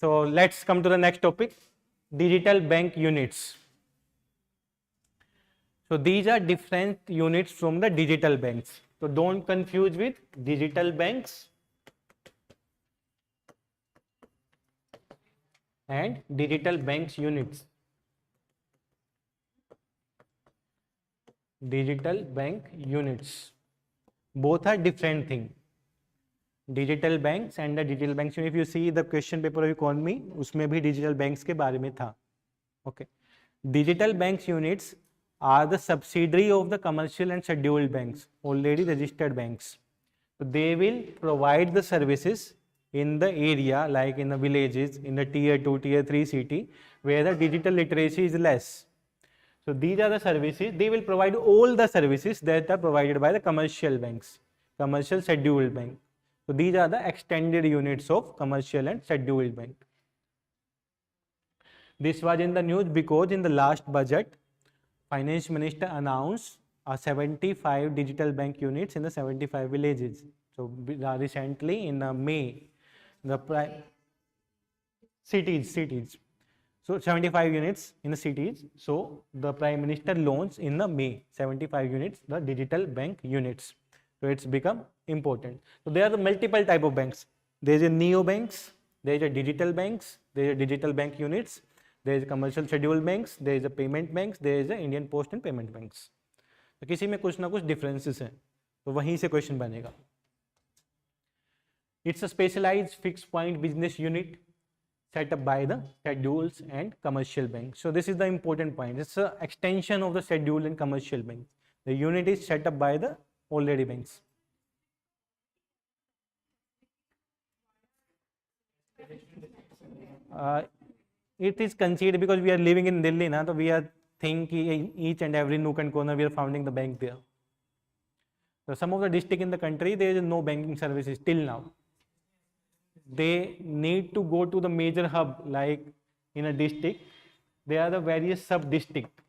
Speaker 1: So let's come to the next topic, digital bank units. So these are different units from the digital banks. So don't confuse with digital banks and digital banks units. Digital bank units. Both are different thing. Digital banks and the digital banks. If you see the question paper of economy, उसमें भी digital banks के बारे में था. Okay. Digital banks units are the subsidiary of the commercial and scheduled banks, already registered banks. So they will provide the services in the area, like in the villages, in the tier 2, tier 3 city, where the digital literacy is less. So these are the services, they will provide all the services that are provided by the commercial banks, commercial scheduled bank. So these are the extended units of commercial and scheduled bank. This was in the news because in the last budget, Finance Minister announced 75 digital bank units in the 75 villages. So recently in May, the cities. So 75 units in the cities. So the Prime Minister launched in the May 75 units, the digital bank units. So it's become important. So there are the multiple type of banks. There is a neo banks, there is a digital banks, there is a digital bank units, there is a commercial scheduled banks, there is a payment banks, there is a Indian Post and Payment Banks. तो किसी में कुछ ना कुछ differences हैं, तो वहीं से question बनेगा. It's a specialized fixed point business unit set up by the schedules and commercial banks. So this is the important point. It's an extension of the scheduled and commercial banks. The unit is set up by the already banks. It is considered because we are living in Delhi, na, so we are thinking each and every nook and corner we are founding the bank there. So some of the districts in the country, there is no banking services till now. They need to go to the major hub, like in a district, there are the various sub-districts.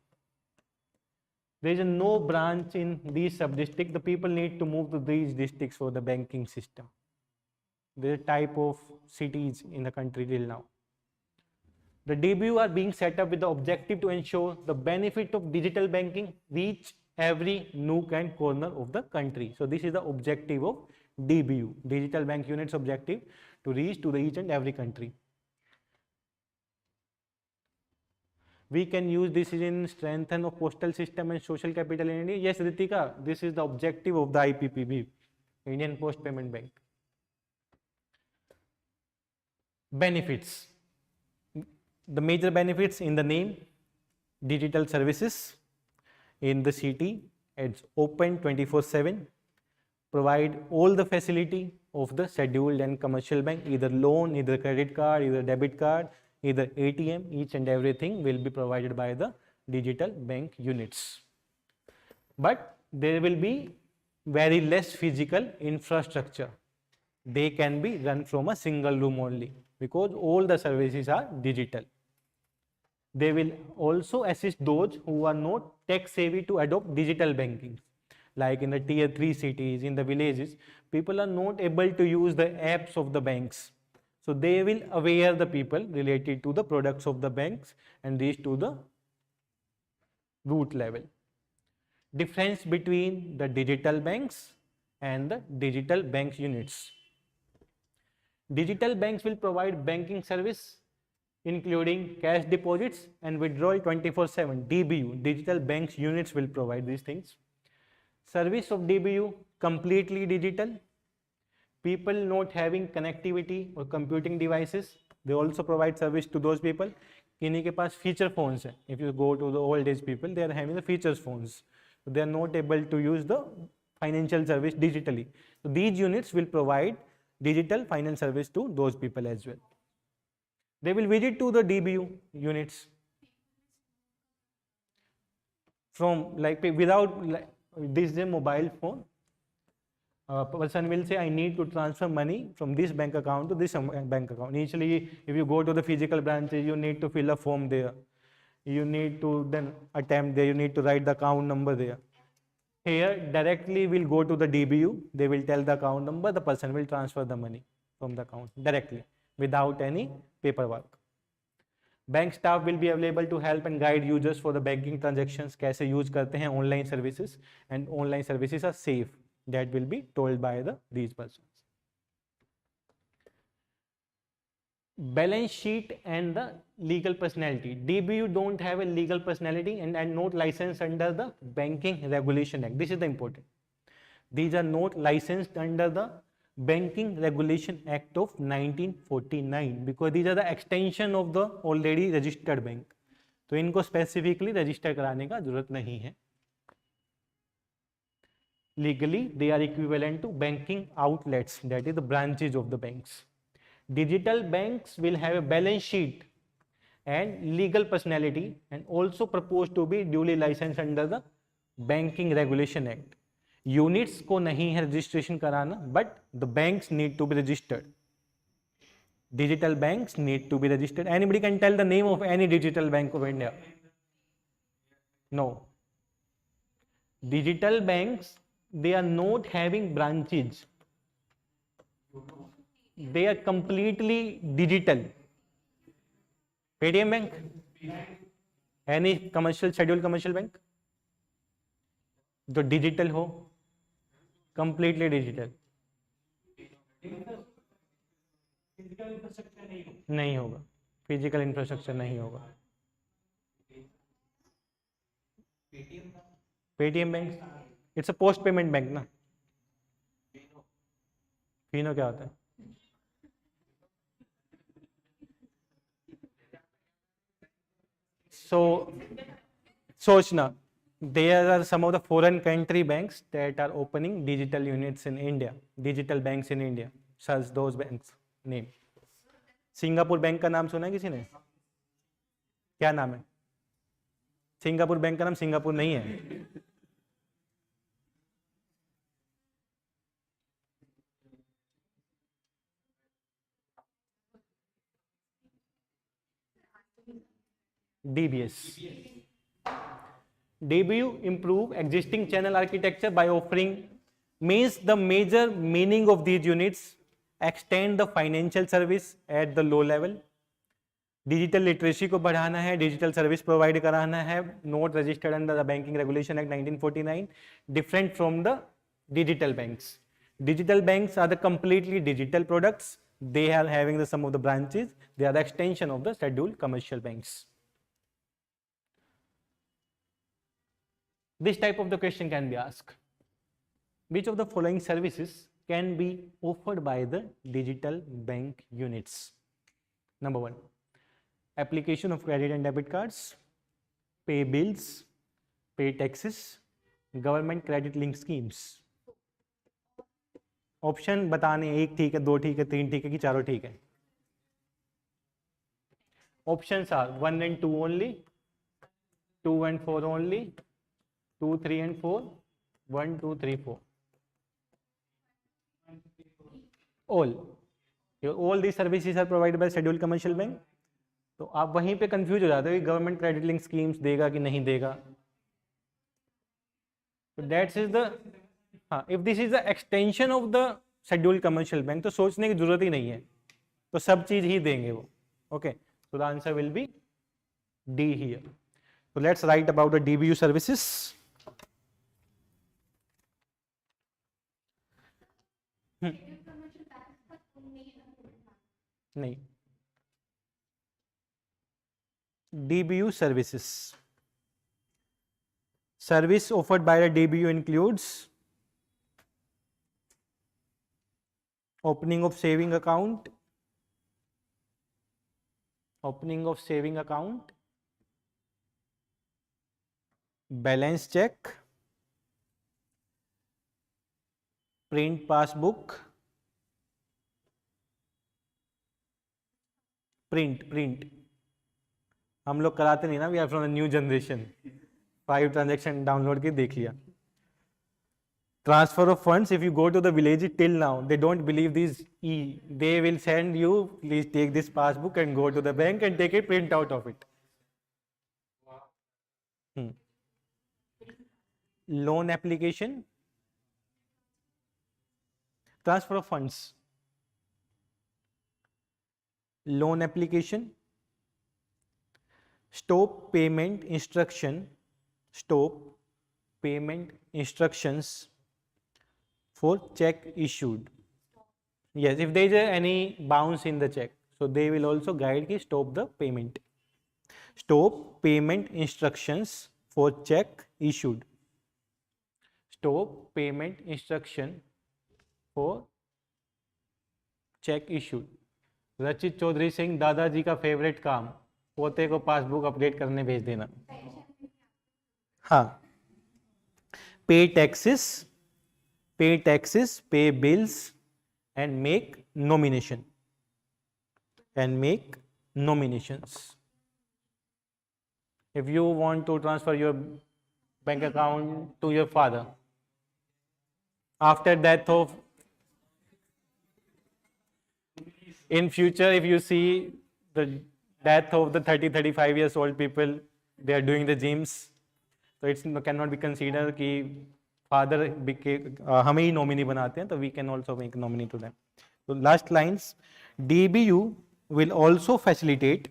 Speaker 1: There is no branch in these sub-districts. The people need to move to these districts for the banking system. There are type of cities in the country till now. The DBU are being set up with the objective to ensure the benefit of digital banking reach every nook and corner of the country. So this is the objective of DBU, Digital Bank Units objective, to reach to the each and every country. We can use this in strengthen of postal system and social capital in India. Yes, Ritika, this is the objective of the IPPB, Indian Post Payment Bank. Benefits. The major benefits in the name, digital services in the city, it's open 24/7, provide all the facility of the scheduled and commercial bank, either loan, either credit card, either debit card, either ATM, each and everything will be provided by the digital bank units. But there will be very less physical infrastructure. They can be run from a single room only because all the services are digital. They will also assist those who are not tech savvy to adopt digital banking. Like in the tier 3 cities, in the villages, people are not able to use the apps of the banks. So they will aware the people related to the products of the banks and reach to the root level. Difference between the digital banks and the digital bank units. Digital banks will provide banking service including cash deposits and withdrawal 24/7. DBU, digital banks units, will provide these things. Service of DBU completely digital. People not having connectivity or computing devices, they also provide service to those people. किन्हीं के पास feature phones है. If you go to the old age people, they are having the features phones. So they are not able to use the financial service digitally. So these units will provide digital finance service to those people as well. They will visit to the DBU units from like without like, this is a mobile phone. A person will say, I need to transfer money from this bank account to this bank account. Initially, if you go to the physical branches, you need to fill a form there. You need to then attempt there. You need to write the account number there. Here, directly will go to the DBU. They will tell the account number. The person will transfer the money from the account directly without any paperwork. Bank staff will be available to help and guide users for the banking transactions. कैसे use करते हैं online services, and online services are safe. That will be told by these persons. Balance sheet and the legal personality. DBU don't have a legal personality and not licensed under the Banking Regulation Act. This is the important. These are not licensed under the Banking Regulation Act of 1949 because these are the extension of the already registered bank. तो इनको specifically register कराने का जरूरत नहीं है. Legally, they are equivalent to banking outlets, that is the branches of the banks. Digital banks will have a balance sheet and legal personality and also proposed to be duly licensed under the Banking Regulation Act. Units को नहीं है registration कराना, but the banks need to be registered. Digital banks need to be registered. Anybody can tell the name of any digital bank of India? No. Digital banks, they are not having branches. They are completely digital. Paytm Bank? Any commercial, scheduled commercial bank? जो digital हो, completely digital. नहीं होगा. Physical infrastructure नहीं होगा. Paytm Bank? It's a post payment bank ना. Fino क्या होता है? So, सोचना, there are some of the foreign country banks that are opening digital units in India, digital banks in India. Search those banks name. Singapore bank का नाम सुना है किसी ने? क्या नाम है? सिंगापुर बैंक का नाम सिंगापुर नहीं है. DBS. DBU improve existing channel architecture by offering, means the major meaning of these units, extend the financial service at the low level. Digital literacy को बढ़ाना है, डिजिटल सर्विस प्रोवाइड कराना है, note registered under the banking regulation act 1949, different from the digital banks. Digital banks are the completely digital products. They are having the some of the branches. They are the extension of the scheduled commercial banks. This type of the question can be asked. Which of the following services can be offered by the digital bank units? Number 1, application of credit and debit cards, pay bills, pay taxes, government credit link schemes. Option बताने, एक ठीक है, दो ठीक है, तीन ठीक है कि चारों ठीक है? Options are 1 and 2 only, 2 and 4 only, 2, 3 and 4, 1, 2, 3, 4. All these services are provided by scheduled commercial bank. तो आप वहीं पे कंफ्यूज हो जाते हो कि गवर्नमेंट क्रेडिट लिंक स्कीम्स देगा कि नहीं देगा. तो दैट्स इज द, हाँ, if this is the extension of the scheduled commercial bank तो सोचने की जरूरत ही नहीं है. तो सब चीज ही देंगे वो. Okay, so the answer will be D here. So let's write about the DBU services. नहीं, DBU services. Service offered by the DBU includes opening of saving account, balance check, print passbook, print हम लोग कराते नहीं ना, we are from the new generation. 5 transaction download के देख लिया. Transfer of funds, if you go to the village till now, they don't believe these E. They will send you, please take this passbook and go to the bank and take a print out of it. Loan application, transfer of funds, loan application, stop payment instructions for check issued. Yes, if there is any bounce in the check, so they will also guide ki stop the payment. Stop payment instructions for check issued. Stop payment instruction for check issued. रचित चौधरी सिंह, दादाजी का favourite काम, पोते को passbook update करने भेज देना. हाँ, pay taxes, pay bills, and make nominations. If you want to transfer your bank account to your father after death of, in future, if you see the death of the 30-35 years old people, they are doing the gyms, so it cannot be considered कि father हमें ही nominee बनाते हैं, तो we can also make nominee to them. So last lines, DBU will also facilitate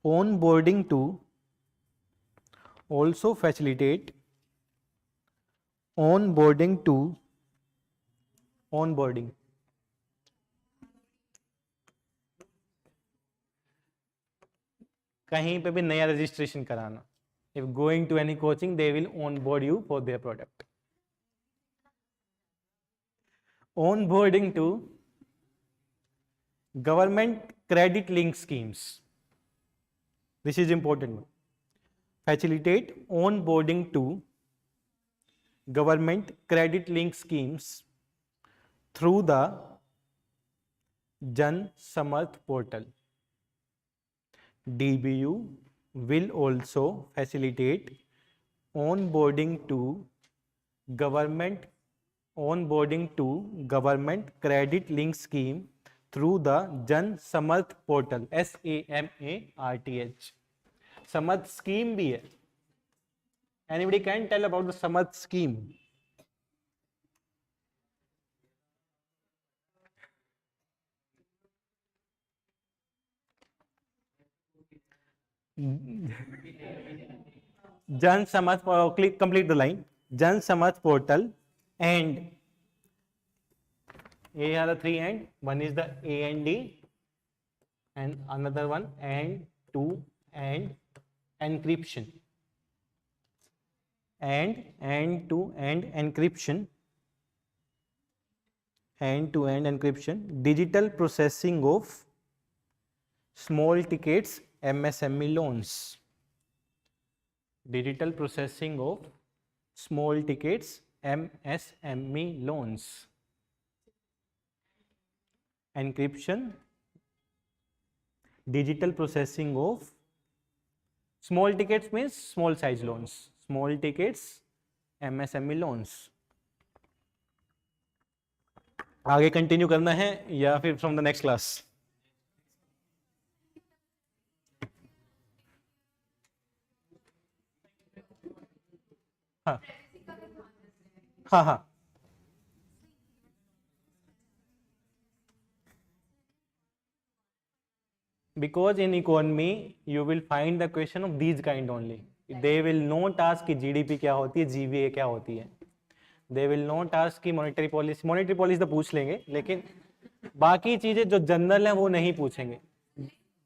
Speaker 1: onboarding to कहीं पे भी नया registration कराना. If going to any coaching, they will onboard you for their product. Onboarding to government credit link schemes. This is important. Facilitate onboarding to government credit link schemes through the Jan Samarth portal. DBU will also facilitate onboarding to government credit link scheme through the Jan Samarth portal. SAMARTH. Samarth scheme भी है. Anybody can tell about the Samarth scheme? Jan Samarth, complete the line. Jan Samarth portal, and here are the 3 and. One is the A and D, and another one and 2 and encryption. End-to-end encryption, digital processing of small tickets MSME loans. Digital processing of small tickets MSME loans. Encryption, digital processing of small tickets means small size loans. Small tickets MSME loans. आगे continue करना है या फिर from the next class? हाँ हाँ हाँ, because in economy you will find the question of these kind only. They will not ask कि GDP क्या होती है, GVA क्या होती है. They will not ask कि monetary policy तो पूछ लेंगे, लेकिन बाकी चीजें जो जनरल है वो नहीं पूछेंगे.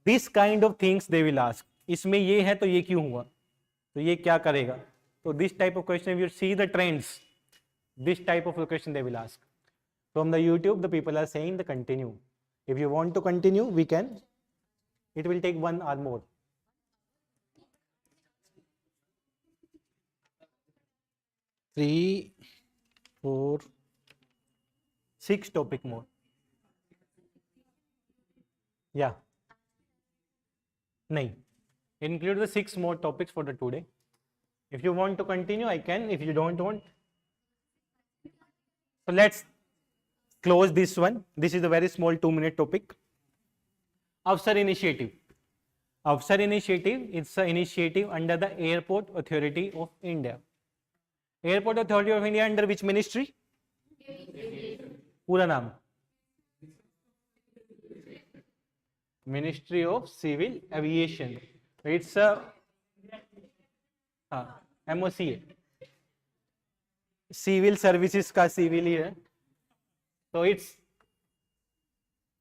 Speaker 1: This kind of things they will ask. इसमें ये है तो ये क्यों हुआ, तो ये क्या करेगा. तो this type of question, if you see the trends, this type of question they will ask. From the YouTube, the people are saying the continue. If you want to continue, we can. It will take 1 hour more. Three, 4, 6 topic more. Yeah. Nahin. Include the 6 more topics for the today. If you want to continue, I can. If you don't want, so let's close this one. This is a very small 2-minute topic. Avsar initiative. Avsar initiative is an initiative under the Airport Authority of India. Airport Authority of India under which ministry? पूरा नाम? Ministry of Civil Aviation. It's a MOCA. Civil Services का civil ही है. So its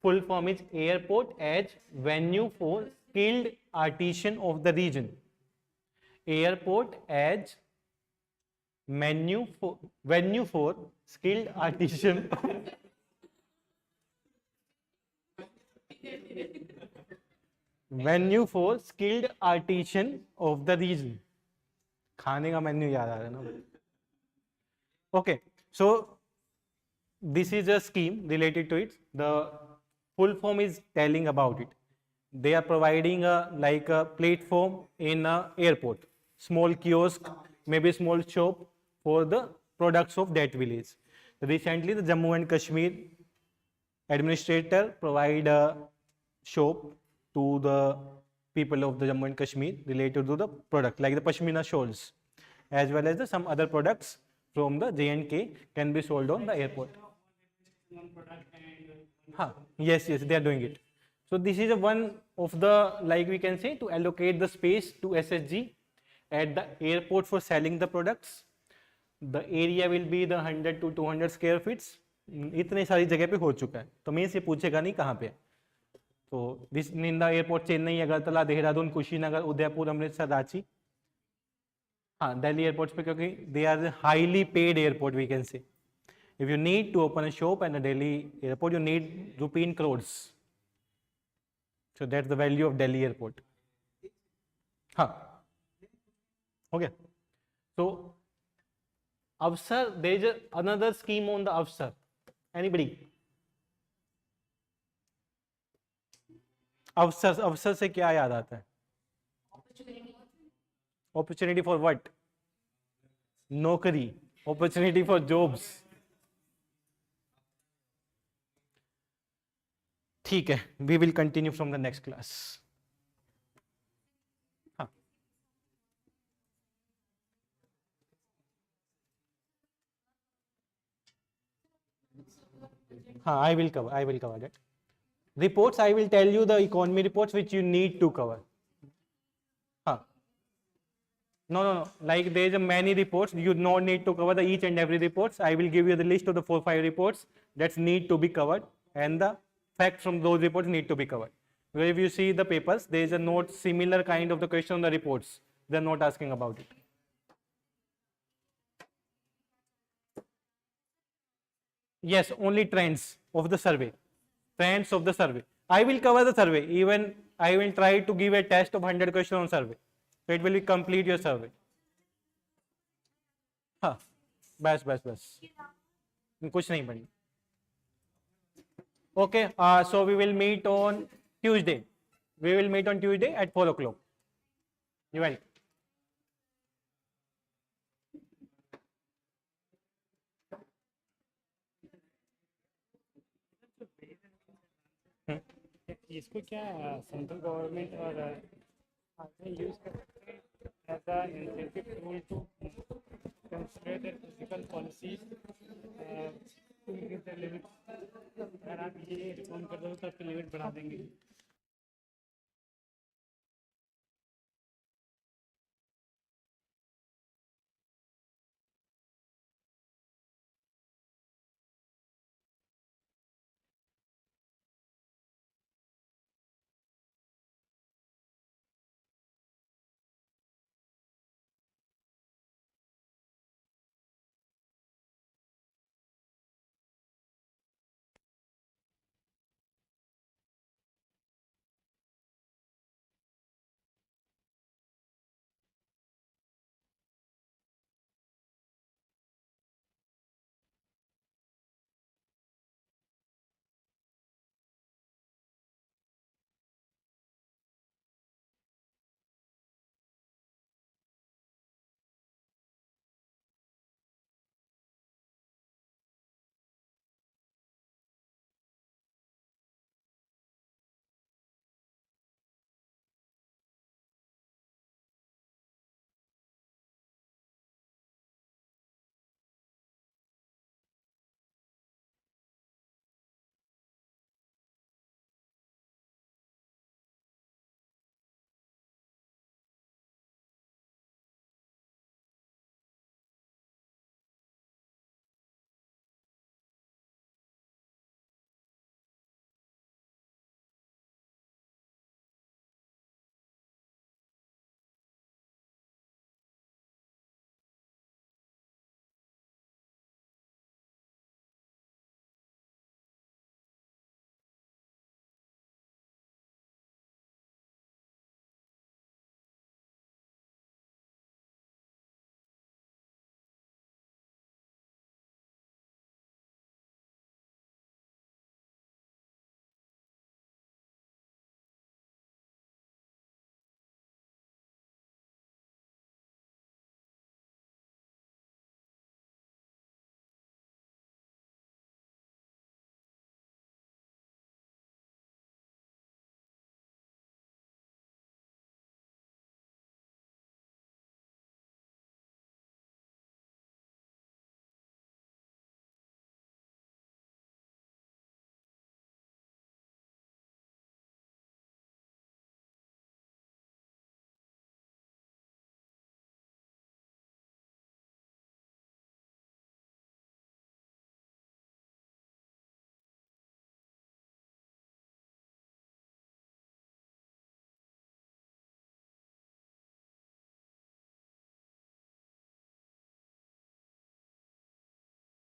Speaker 1: full form is Airport as Venue for Skilled Artisan of the Region. Airport as venue for skilled artisan venue for skilled artisan of the region. खाने का menu याद आ रहा है ना. Okay, so this is a scheme related to it. The full form is telling about it. They are providing like a platform in a airport, small kiosk, maybe small shop for the products of that village. Recently, the Jammu and Kashmir administrator provide a shop to the people of the Jammu and Kashmir related to the product, like the Pashmina shawls, as well as some other products from the J&K can be sold on the airport. Yes, they are doing it. So this is one of the, like we can say, to allocate the space to SSG at the airport for selling the products. The area will be the 100 to 200 square feet. इतने सारी जगह पे हो चुका है, तो मैं से पूछेगा नहीं कहाँ पे. तो दिस निंदा एयरपोर्ट चेन्नई, अगरतला, देहरादून, कुशीनगर, उदयपुर, अमृतसर, रांची. हाँ, दिल्ली एयरपोर्ट्स पे, क्योंकि they are highly paid airport we can say. If you need to open a shop at the Delhi airport, you need rupee in crores. So that's the value of Delhi airport. Okay. So Avsar, there is another scheme on the Avsar. Anybody? अवसर से क्या याद आता है? Opportunity for what? नौकरी. Opportunity for jobs. ठीक है, we will continue from the next class. I will cover that. Reports, I will tell you the economy reports which you need to cover. No. Like there is a many reports. You don't need to cover the each and every reports. I will give you the list of the 4-5 reports that need to be covered, and the facts from those reports need to be covered. Because if you see the papers, there is a note similar kind of the question on the reports. They are not asking about it. Yes, only trends of the survey. Trends of the survey. I will cover the survey. Even I will try to give a test of 100 questions on survey. So it will be complete your survey. बस कुछ नहीं पढ़ी. Okay, so we will meet on Tuesday. We will meet on Tuesday at 4 o'clock. You welcome.
Speaker 3: इसको क्या central government और use कर सकते हैं as a incentive tool to consider their physical policies to increase their limits. अगर आप ये reform कर दो तो आपकी लिमिट बढ़ा देंगे.